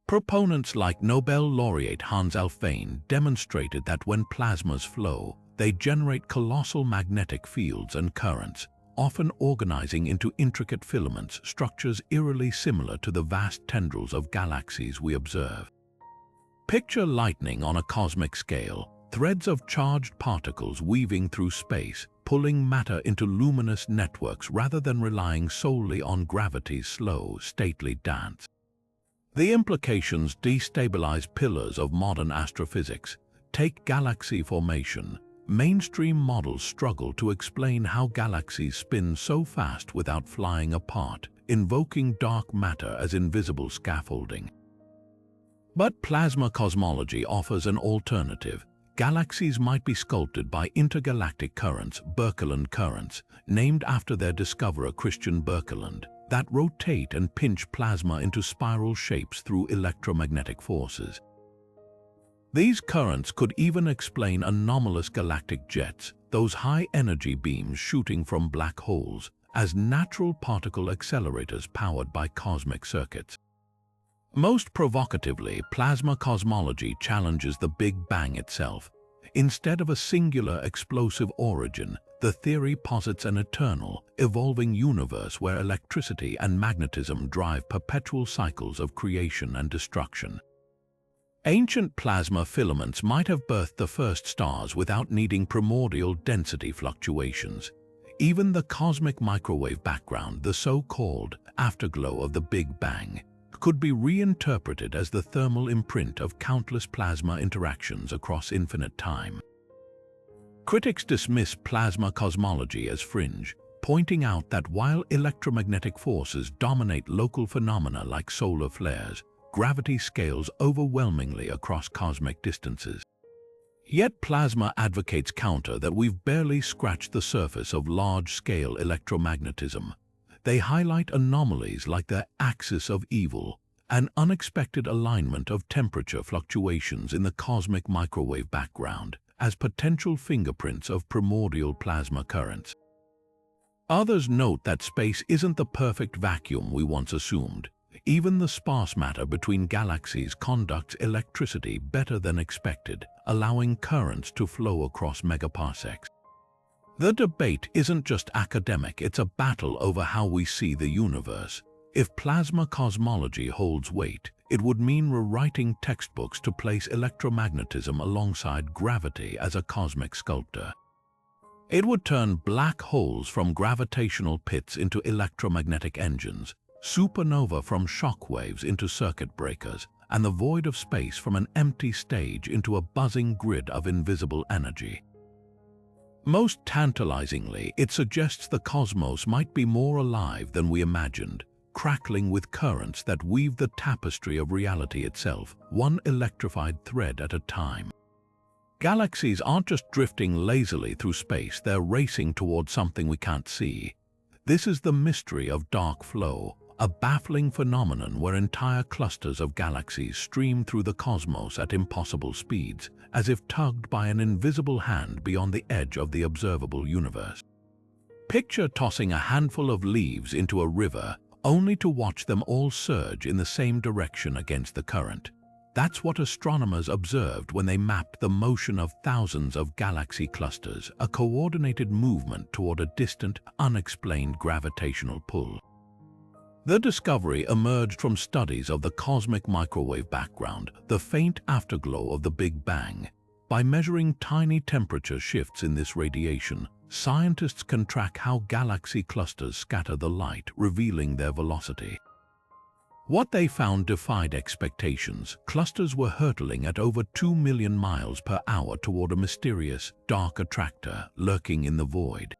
Proponents like Nobel laureate Hans Alfvén demonstrated that when plasmas flow, they generate colossal magnetic fields and currents, often organizing into intricate filaments, structures eerily similar to the vast tendrils of galaxies we observe. Picture lightning on a cosmic scale, threads of charged particles weaving through space, pulling matter into luminous networks rather than relying solely on gravity's slow, stately dance. The implications destabilize pillars of modern astrophysics. Take galaxy formation. Mainstream models struggle to explain how galaxies spin so fast without flying apart, invoking dark matter as invisible scaffolding. But plasma cosmology offers an alternative. Galaxies might be sculpted by intergalactic currents, Birkeland currents, named after their discoverer Christian Birkeland, that rotate and pinch plasma into spiral shapes through electromagnetic forces. These currents could even explain anomalous galactic jets, those high-energy beams shooting from black holes, as natural particle accelerators powered by cosmic circuits. Most provocatively, plasma cosmology challenges the Big Bang itself. Instead of a singular explosive origin, the theory posits an eternal, evolving universe where electricity and magnetism drive perpetual cycles of creation and destruction. Ancient plasma filaments might have birthed the first stars without needing primordial density fluctuations. Even the cosmic microwave background, the so-called afterglow of the Big Bang, could be reinterpreted as the thermal imprint of countless plasma interactions across infinite time. Critics dismiss plasma cosmology as fringe, pointing out that while electromagnetic forces dominate local phenomena like solar flares, gravity scales overwhelmingly across cosmic distances. Yet plasma advocates counter that we've barely scratched the surface of large-scale electromagnetism. They highlight anomalies like the axis of evil, an unexpected alignment of temperature fluctuations in the cosmic microwave background, as potential fingerprints of primordial plasma currents. Others note that space isn't the perfect vacuum we once assumed. Even the sparse matter between galaxies conducts electricity better than expected, allowing currents to flow across megaparsecs. The debate isn't just academic, it's a battle over how we see the universe. If plasma cosmology holds weight, it would mean rewriting textbooks to place electromagnetism alongside gravity as a cosmic sculptor. It would turn black holes from gravitational pits into electromagnetic engines, supernova from shock waves into circuit breakers, and the void of space from an empty stage into a buzzing grid of invisible energy. Most tantalizingly, it suggests the cosmos might be more alive than we imagined, crackling with currents that weave the tapestry of reality itself, one electrified thread at a time. Galaxies aren't just drifting lazily through space, they're racing towards something we can't see. This is the mystery of dark flow, a baffling phenomenon where entire clusters of galaxies stream through the cosmos at impossible speeds, as if tugged by an invisible hand beyond the edge of the observable universe. Picture tossing a handful of leaves into a river, only to watch them all surge in the same direction against the current. That's what astronomers observed when they mapped the motion of thousands of galaxy clusters, a coordinated movement toward a distant, unexplained gravitational pull. The discovery emerged from studies of the cosmic microwave background, the faint afterglow of the Big Bang. By measuring tiny temperature shifts in this radiation, scientists can track how galaxy clusters scatter the light, revealing their velocity. What they found defied expectations. Clusters were hurtling at over 2 million miles per hour toward a mysterious, dark attractor lurking in the void.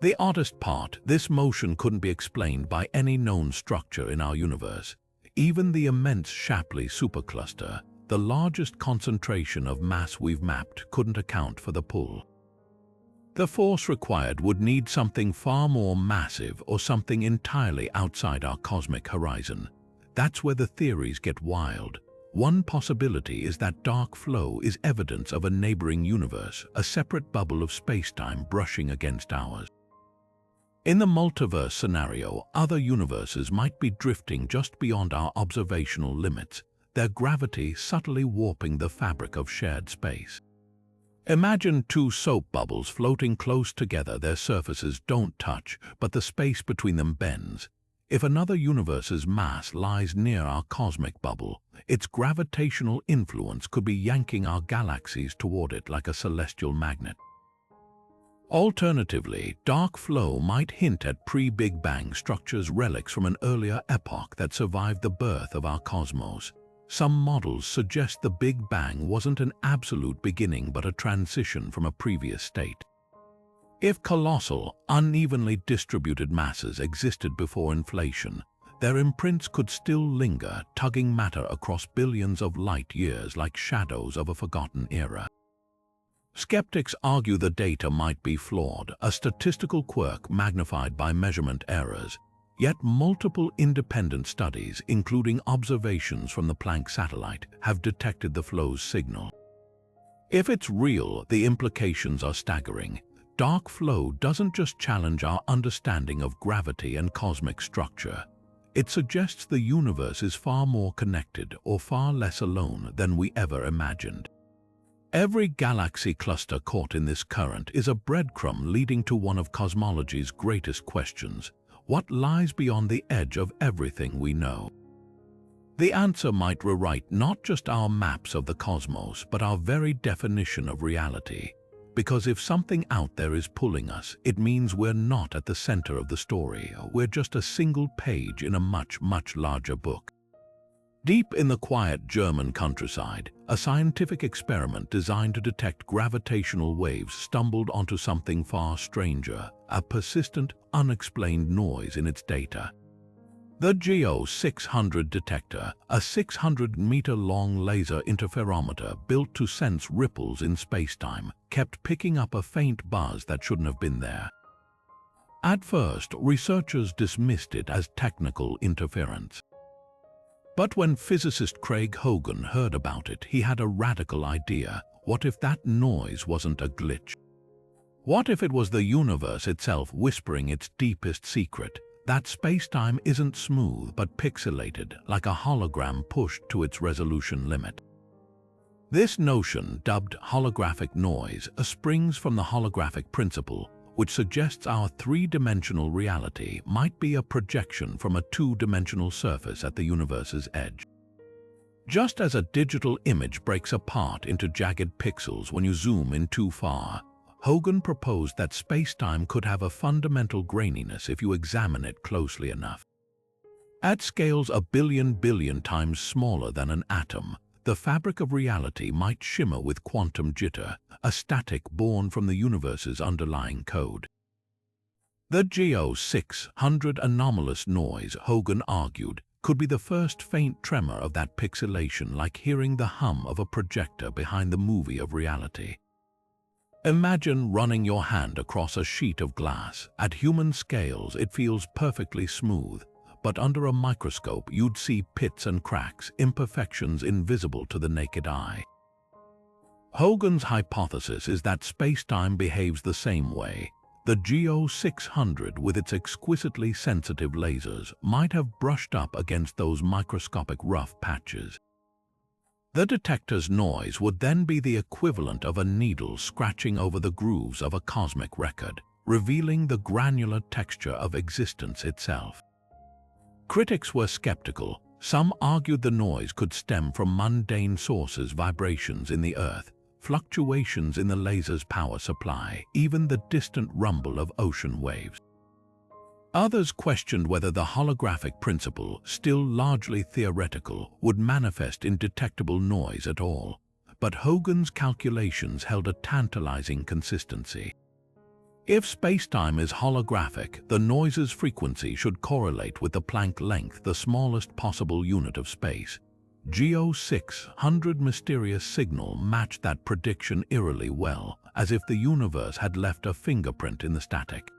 The oddest part, this motion couldn't be explained by any known structure in our universe. Even the immense Shapley supercluster, the largest concentration of mass we've mapped, couldn't account for the pull. The force required would need something far more massive or something entirely outside our cosmic horizon. That's where the theories get wild. One possibility is that dark flow is evidence of a neighboring universe, a separate bubble of spacetime brushing against ours. In the multiverse scenario, other universes might be drifting just beyond our observational limits, their gravity subtly warping the fabric of shared space. Imagine two soap bubbles floating close together. Their surfaces don't touch, but the space between them bends. If another universe's mass lies near our cosmic bubble, its gravitational influence could be yanking our galaxies toward it like a celestial magnet. Alternatively, dark flow might hint at pre-Big Bang structures, relics from an earlier epoch that survived the birth of our cosmos. Some models suggest the Big Bang wasn't an absolute beginning but a transition from a previous state. If colossal, unevenly distributed masses existed before inflation, their imprints could still linger, tugging matter across billions of light years like shadows of a forgotten era. Skeptics argue the data might be flawed, a statistical quirk magnified by measurement errors. Yet multiple independent studies, including observations from the Planck satellite, have detected the flow's signal. If it's real, the implications are staggering. Dark flow doesn't just challenge our understanding of gravity and cosmic structure. It suggests the universe is far more connected or far less alone than we ever imagined. Every galaxy cluster caught in this current is a breadcrumb leading to one of cosmology's greatest questions. What lies beyond the edge of everything we know? The answer might rewrite not just our maps of the cosmos, but our very definition of reality. because if something out there is pulling us, it means we're not at the center of the story. We're just a single page in a much, much larger book. Deep in the quiet German countryside, a scientific experiment designed to detect gravitational waves stumbled onto something far stranger, a persistent, unexplained noise in its data. The GEO 600 detector, a 600-meter-long laser interferometer built to sense ripples in spacetime, kept picking up a faint buzz that shouldn't have been there. At first, researchers dismissed it as technical interference. But when physicist Craig Hogan heard about it, he had a radical idea. What if that noise wasn't a glitch? What if it was the universe itself whispering its deepest secret, that spacetime isn't smooth but pixelated, like a hologram pushed to its resolution limit? This notion, dubbed holographic noise, springs from the holographic principle, which suggests our three-dimensional reality might be a projection from a two-dimensional surface at the universe's edge. Just as a digital image breaks apart into jagged pixels when you zoom in too far, Hogan proposed that spacetime could have a fundamental graininess if you examine it closely enough. At scales a billion times smaller than an atom, the fabric of reality might shimmer with quantum jitter, a static born from the universe's underlying code. The GEO 600 anomalous noise, Hogan argued, could be the first faint tremor of that pixelation, like hearing the hum of a projector behind the movie of reality. Imagine running your hand across a sheet of glass. At human scales, it feels perfectly smooth, but under a microscope you'd see pits and cracks, imperfections invisible to the naked eye. Hogan's hypothesis is that spacetime behaves the same way. The GEO 600, with its exquisitely sensitive lasers, might have brushed up against those microscopic rough patches. The detector's noise would then be the equivalent of a needle scratching over the grooves of a cosmic record, revealing the granular texture of existence itself. Critics were skeptical. Some argued the noise could stem from mundane sources, vibrations in the Earth, fluctuations in the laser's power supply, even the distant rumble of ocean waves. Others questioned whether the holographic principle, still largely theoretical, would manifest in detectable noise at all. But Hogan's calculations held a tantalizing consistency. If spacetime is holographic, the noise's frequency should correlate with the Planck length, the smallest possible unit of space. GEO 600 mysterious signal matched that prediction eerily well, as if the universe had left a fingerprint in the static.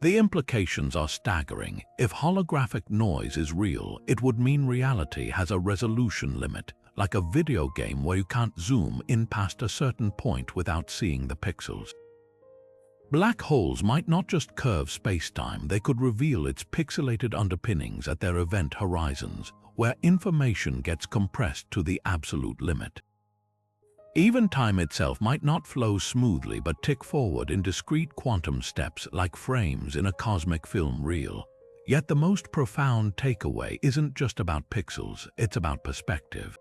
The implications are staggering. If holographic noise is real, it would mean reality has a resolution limit, like a video game where you can't zoom in past a certain point without seeing the pixels. Black holes might not just curve spacetime, they could reveal its pixelated underpinnings at their event horizons, where information gets compressed to the absolute limit. Even time itself might not flow smoothly but tick forward in discrete quantum steps like frames in a cosmic film reel. Yet the most profound takeaway isn't just about pixels, it's about perspective.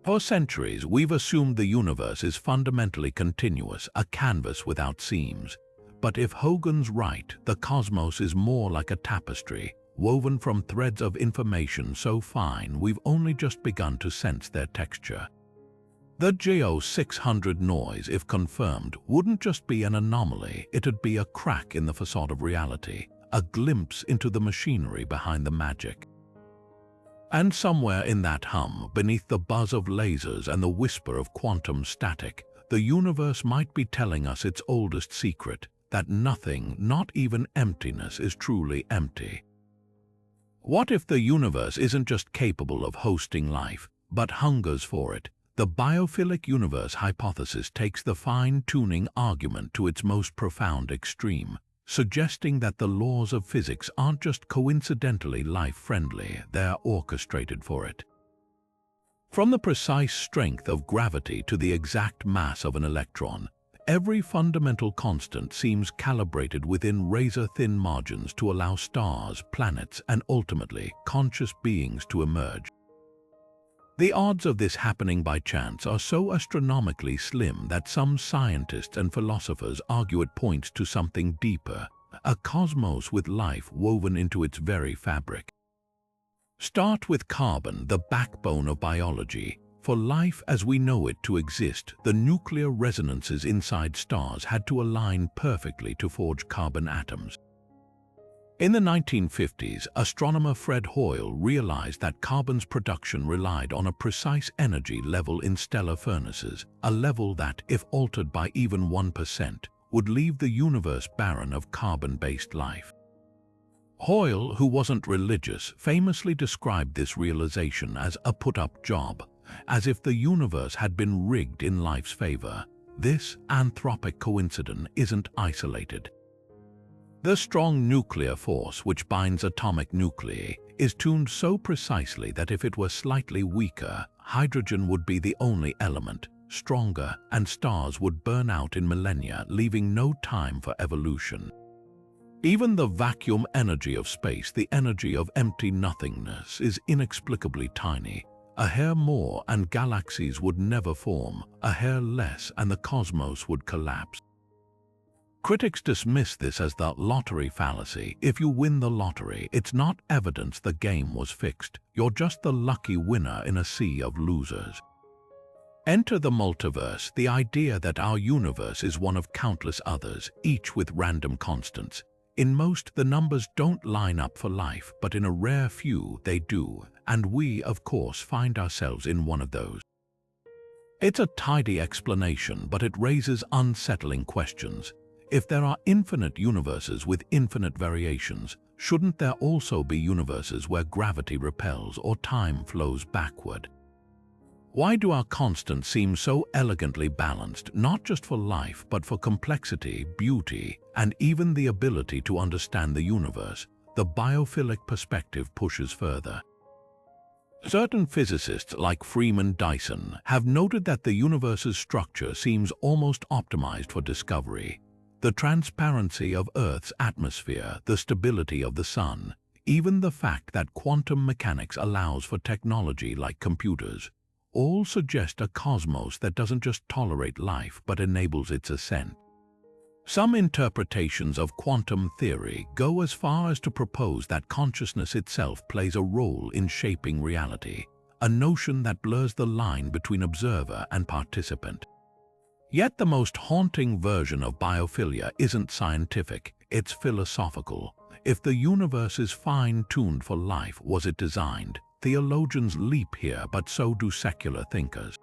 For centuries, we've assumed the universe is fundamentally continuous, a canvas without seams. But if Hogan's right, the cosmos is more like a tapestry, woven from threads of information so fine we've only just begun to sense their texture. The GEO 600 noise, if confirmed, wouldn't just be an anomaly, it'd be a crack in the facade of reality, a glimpse into the machinery behind the magic. And somewhere in that hum, beneath the buzz of lasers and the whisper of quantum static, the universe might be telling us its oldest secret, that nothing, not even emptiness, is truly empty. What if the universe isn't just capable of hosting life, but hungers for it? The biophilic universe hypothesis takes the fine-tuning argument to its most profound extreme, suggesting that the laws of physics aren't just coincidentally life-friendly, they're orchestrated for it. From the precise strength of gravity to the exact mass of an electron, every fundamental constant seems calibrated within razor-thin margins to allow stars, planets, and ultimately conscious beings to emerge. The odds of this happening by chance are so astronomically slim that some scientists and philosophers argue it points to something deeper, a cosmos with life woven into its very fabric. Start with carbon, the backbone of biology. For life as we know it to exist, the nuclear resonances inside stars had to align perfectly to forge carbon atoms. In the 1950s, astronomer Fred Hoyle realized that carbon's production relied on a precise energy level in stellar furnaces, a level that, if altered by even 1%, would leave the universe barren of carbon-based life. Hoyle, who wasn't religious, famously described this realization as a put-up job, as if the universe had been rigged in life's favor. This anthropic coincidence isn't isolated. The strong nuclear force which binds atomic nuclei is tuned so precisely that if it were slightly weaker, hydrogen would be the only element, stronger, and stars would burn out in millennia, leaving no time for evolution. Even the vacuum energy of space, the energy of empty nothingness, is inexplicably tiny. A hair more and galaxies would never form, a hair less and the cosmos would collapse. Critics dismiss this as the lottery fallacy. If you win the lottery, it's not evidence the game was fixed. You're just the lucky winner in a sea of losers. Enter the multiverse, the idea that our universe is one of countless others, each with random constants. In most, the numbers don't line up for life, but in a rare few, they do, and we, of course, find ourselves in one of those. It's a tidy explanation, but it raises unsettling questions. If there are infinite universes with infinite variations, shouldn't there also be universes where gravity repels or time flows backward? Why do our constants seem so elegantly balanced, not just for life, but for complexity, beauty, and even the ability to understand the universe? The biophilic perspective pushes further. Certain physicists like Freeman Dyson have noted that the universe's structure seems almost optimized for discovery. The transparency of Earth's atmosphere, the stability of the sun, even the fact that quantum mechanics allows for technology like computers, all suggest a cosmos that doesn't just tolerate life but enables its ascent. Some interpretations of quantum theory go as far as to propose that consciousness itself plays a role in shaping reality, a notion that blurs the line between observer and participant. Yet the most haunting version of biophilia isn't scientific, it's philosophical. If the universe is fine-tuned for life, was it designed? Theologians leap here, but so do secular thinkers.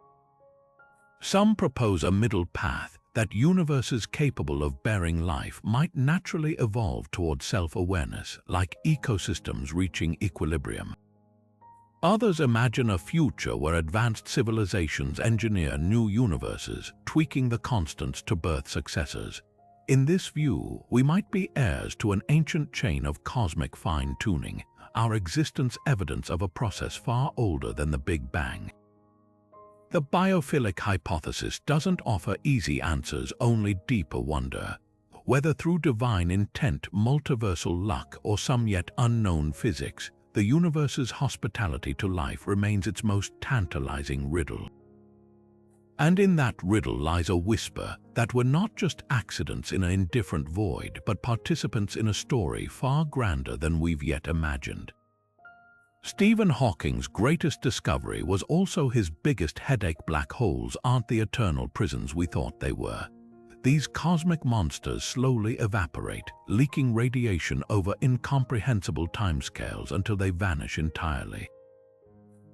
Some propose a middle path, that universes capable of bearing life might naturally evolve toward self-awareness, like ecosystems reaching equilibrium. Others imagine a future where advanced civilizations engineer new universes, tweaking the constants to birth successors. In this view, we might be heirs to an ancient chain of cosmic fine-tuning, our existence evidence of a process far older than the Big Bang. The biophilic hypothesis doesn't offer easy answers, only deeper wonder. Whether through divine intent, multiversal luck, or some yet unknown physics, the universe's hospitality to life remains its most tantalizing riddle. And in that riddle lies a whisper that we're not just accidents in an indifferent void, but participants in a story far grander than we've yet imagined. Stephen Hawking's greatest discovery was also his biggest headache. Black holes aren't the eternal prisons we thought they were. These cosmic monsters slowly evaporate, leaking radiation over incomprehensible timescales until they vanish entirely.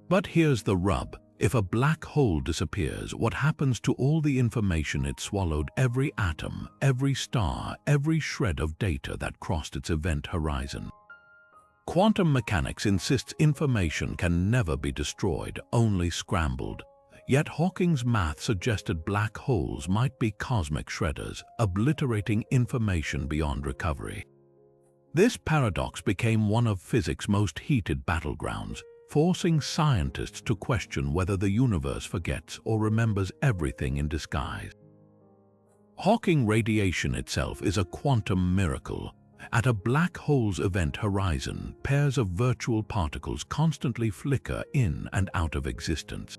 But here's the rub. If a black hole disappears, what happens to all the information it swallowed, every atom, every star, every shred of data that crossed its event horizon? Quantum mechanics insists information can never be destroyed, only scrambled. Yet Hawking's math suggested black holes might be cosmic shredders, obliterating information beyond recovery. This paradox became one of physics' most heated battlegrounds, forcing scientists to question whether the universe forgets or remembers everything in disguise. Hawking radiation itself is a quantum miracle. At a black hole's event horizon, pairs of virtual particles constantly flicker in and out of existence.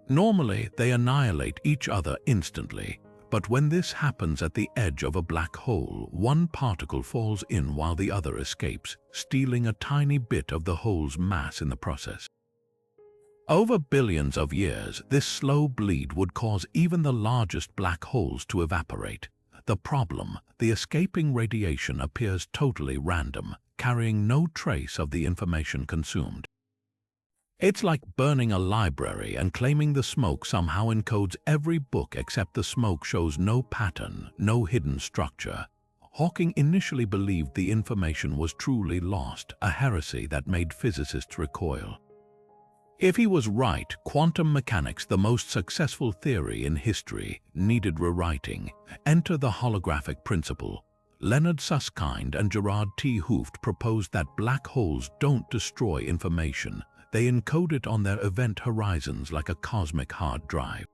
Normally, they annihilate each other instantly, but when this happens at the edge of a black hole, one particle falls in while the other escapes, stealing a tiny bit of the hole's mass in the process. Over billions of years, this slow bleed would cause even the largest black holes to evaporate. The problem: the escaping radiation appears totally random, carrying no trace of the information consumed. It's like burning a library and claiming the smoke somehow encodes every book except the smoke shows no pattern, no hidden structure. Hawking initially believed the information was truly lost, a heresy that made physicists recoil. If he was right, quantum mechanics, the most successful theory in history, needed rewriting. Enter the holographic principle. Leonard Susskind and Gerard T. Hooft proposed that black holes don't destroy information. They encode it on their event horizons like a cosmic hard drive.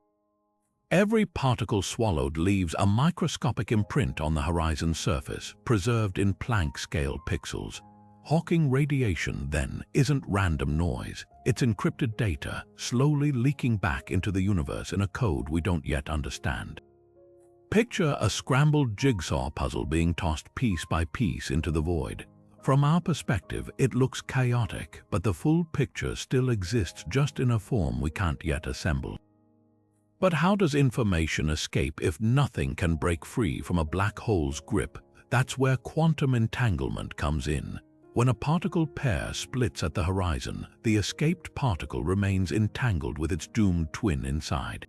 Every particle swallowed leaves a microscopic imprint on the horizon surface, preserved in Planck-scale pixels. Hawking radiation, then, isn't random noise. It's encrypted data, slowly leaking back into the universe in a code we don't yet understand. Picture a scrambled jigsaw puzzle being tossed piece by piece into the void. From our perspective, it looks chaotic, but the full picture still exists, just in a form we can't yet assemble. But how does information escape if nothing can break free from a black hole's grip? That's where quantum entanglement comes in. When a particle pair splits at the horizon, the escaped particle remains entangled with its doomed twin inside.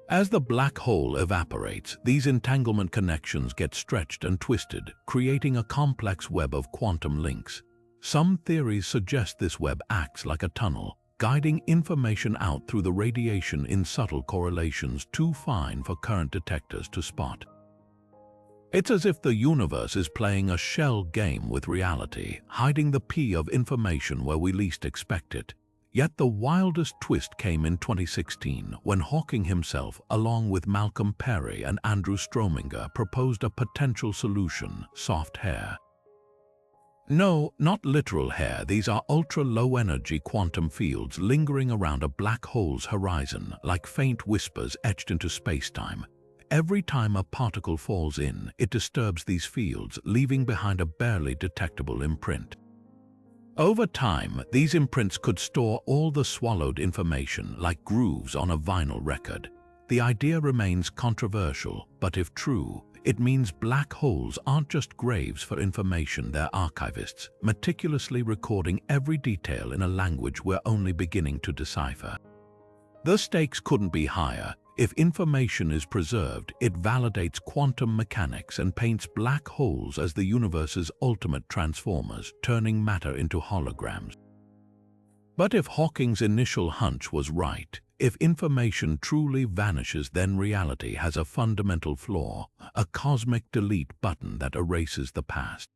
As the black hole evaporates, these entanglement connections get stretched and twisted, creating a complex web of quantum links. Some theories suggest this web acts like a tunnel, guiding information out through the radiation in subtle correlations too fine for current detectors to spot. It's as if the universe is playing a shell game with reality, hiding the P of information where we least expect it. Yet the wildest twist came in 2016 when Hawking himself, along with Malcolm Perry and Andrew Strominger, proposed a potential solution: soft hair. No, not literal hair. These are ultra-low-energy quantum fields lingering around a black hole's horizon, like faint whispers etched into space-time. Every time a particle falls in, it disturbs these fields, leaving behind a barely detectable imprint. Over time, these imprints could store all the swallowed information, like grooves on a vinyl record. The idea remains controversial, but if true, it means black holes aren't just graves for information, they're archivists, meticulously recording every detail in a language we're only beginning to decipher. The stakes couldn't be higher. If information is preserved, it validates quantum mechanics and paints black holes as the universe's ultimate transformers, turning matter into holograms. But if Hawking's initial hunch was right, if information truly vanishes, then reality has a fundamental flaw, a cosmic delete button that erases the past.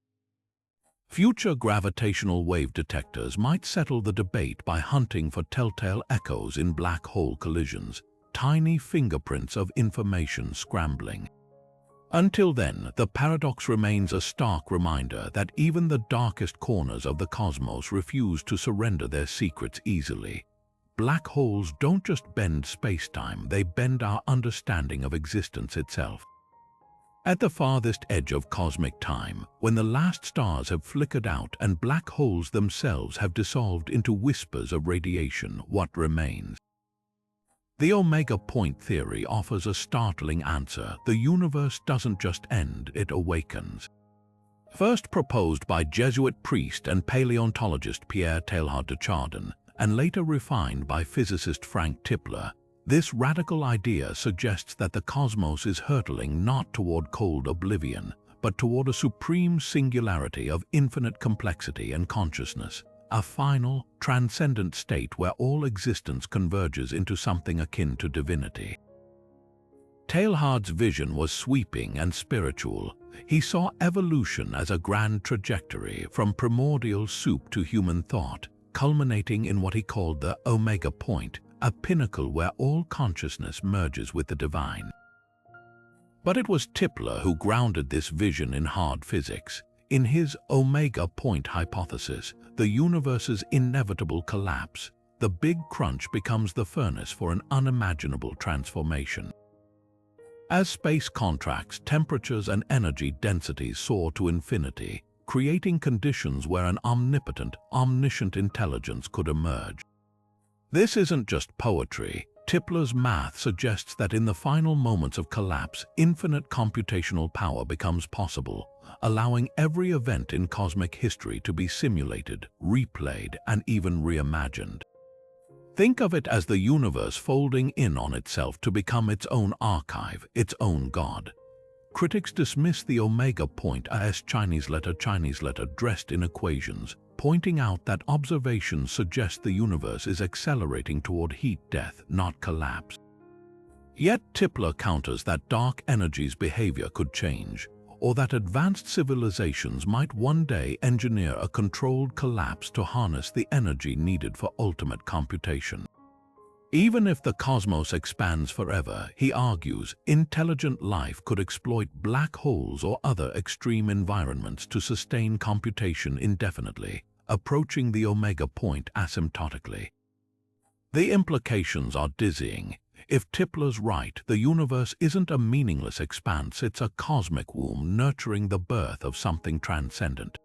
Future gravitational wave detectors might settle the debate by hunting for telltale echoes in black hole collisions, tiny fingerprints of information scrambling. Until then, the paradox remains a stark reminder that even the darkest corners of the cosmos refuse to surrender their secrets easily. Black holes don't just bend space-time, they bend our understanding of existence itself. At the farthest edge of cosmic time, when the last stars have flickered out and black holes themselves have dissolved into whispers of radiation, what remains? The omega point theory offers a startling answer. The universe doesn't just end, it awakens. First proposed by Jesuit priest and paleontologist Pierre Teilhard de Chardin, and later refined by physicist Frank Tipler, this radical idea suggests that the cosmos is hurtling not toward cold oblivion, but toward a supreme singularity of infinite complexity and consciousness. A final, transcendent state where all existence converges into something akin to divinity. Teilhard's vision was sweeping and spiritual. He saw evolution as a grand trajectory from primordial soup to human thought, culminating in what he called the omega point, a pinnacle where all consciousness merges with the divine. But it was Tipler who grounded this vision in hard physics. In his omega point hypothesis, the universe's inevitable collapse, the Big Crunch becomes the furnace for an unimaginable transformation. As space contracts, temperatures and energy densities soar to infinity, creating conditions where an omnipotent, omniscient intelligence could emerge. This isn't just poetry. Tipler's math suggests that in the final moments of collapse, infinite computational power becomes possible, allowing every event in cosmic history to be simulated, replayed, and even reimagined. Think of it as the universe folding in on itself to become its own archive, its own God. Critics dismiss the omega point as Chinese letter dressed in equations, pointing out that observations suggest the universe is accelerating toward heat death, not collapse. Yet Tipler counters that dark energy's behavior could change, or that advanced civilizations might one day engineer a controlled collapse to harness the energy needed for ultimate computation. Even if the cosmos expands forever, he argues, intelligent life could exploit black holes or other extreme environments to sustain computation indefinitely, approaching the omega point asymptotically. The implications are dizzying. If Tipler's right, the universe isn't a meaningless expanse, it's a cosmic womb nurturing the birth of something transcendent.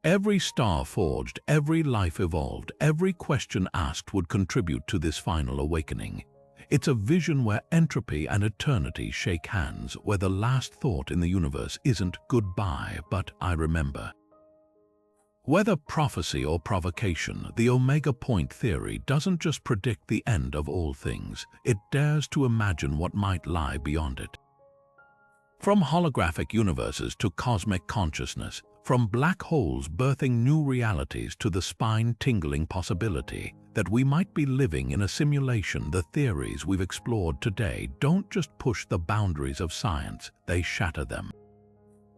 Every star forged, every life evolved, every question asked would contribute to this final awakening. It's a vision where entropy and eternity shake hands, where the last thought in the universe isn't goodbye, but I remember. Whether prophecy or provocation, the omega point theory doesn't just predict the end of all things, it dares to imagine what might lie beyond it. From holographic universes to cosmic consciousness, from black holes birthing new realities to the spine-tingling possibility that we might be living in a simulation, the theories we've explored today don't just push the boundaries of science, they shatter them.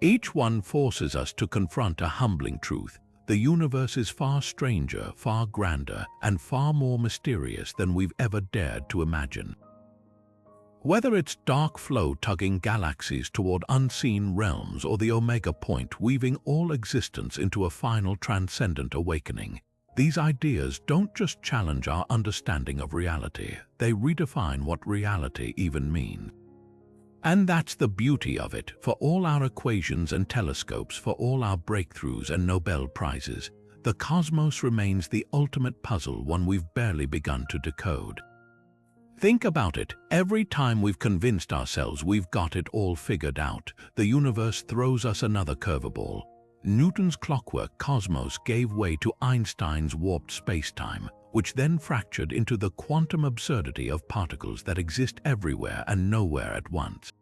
Each one forces us to confront a humbling truth. The universe is far stranger, far grander, and far more mysterious than we've ever dared to imagine. Whether it's dark flow tugging galaxies toward unseen realms or the omega point weaving all existence into a final transcendent awakening, these ideas don't just challenge our understanding of reality, they redefine what reality even means. And that's the beauty of it. For all our equations and telescopes, for all our breakthroughs and Nobel Prizes, the cosmos remains the ultimate puzzle, one we've barely begun to decode. Think about it. Every time we've convinced ourselves we've got it all figured out, the universe throws us another curveball. Newton's clockwork cosmos gave way to Einstein's warped spacetime, which then fractured into the quantum absurdity of particles that exist everywhere and nowhere at once.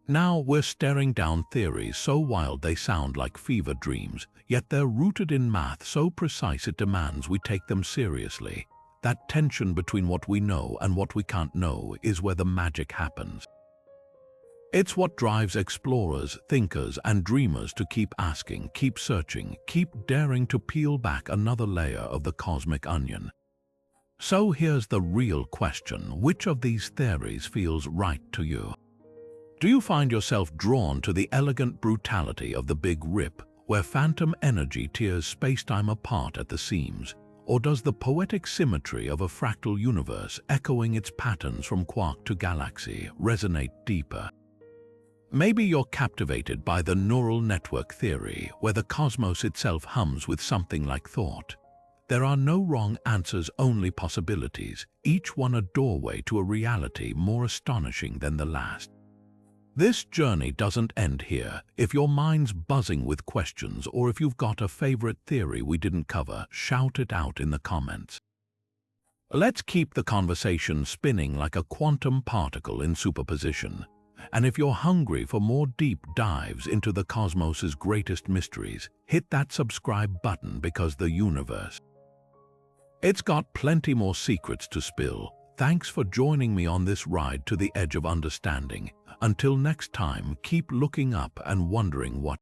Now we're staring down theories so wild they sound like fever dreams, yet they're rooted in math so precise it demands we take them seriously. That tension between what we know and what we can't know is where the magic happens. It's what drives explorers, thinkers, and dreamers to keep asking, keep searching, keep daring to peel back another layer of the cosmic onion. So here's the real question: which of these theories feels right to you? Do you find yourself drawn to the elegant brutality of the Big Rip, where phantom energy tears spacetime apart at the seams? Or does the poetic symmetry of a fractal universe, echoing its patterns from quark to galaxy, resonate deeper? Maybe you're captivated by the neural network theory, where the cosmos itself hums with something like thought. There are no wrong answers, only possibilities, each one a doorway to a reality more astonishing than the last. This journey doesn't end here. If your mind's buzzing with questions, or if you've got a favorite theory we didn't cover, shout it out in the comments. Let's keep the conversation spinning like a quantum particle in superposition. And if you're hungry for more deep dives into the cosmos's greatest mysteries, hit that subscribe button, because the universe, it's got plenty more secrets to spill. Thanks for joining me on this ride to the edge of understanding. Until next time, keep looking up and wondering what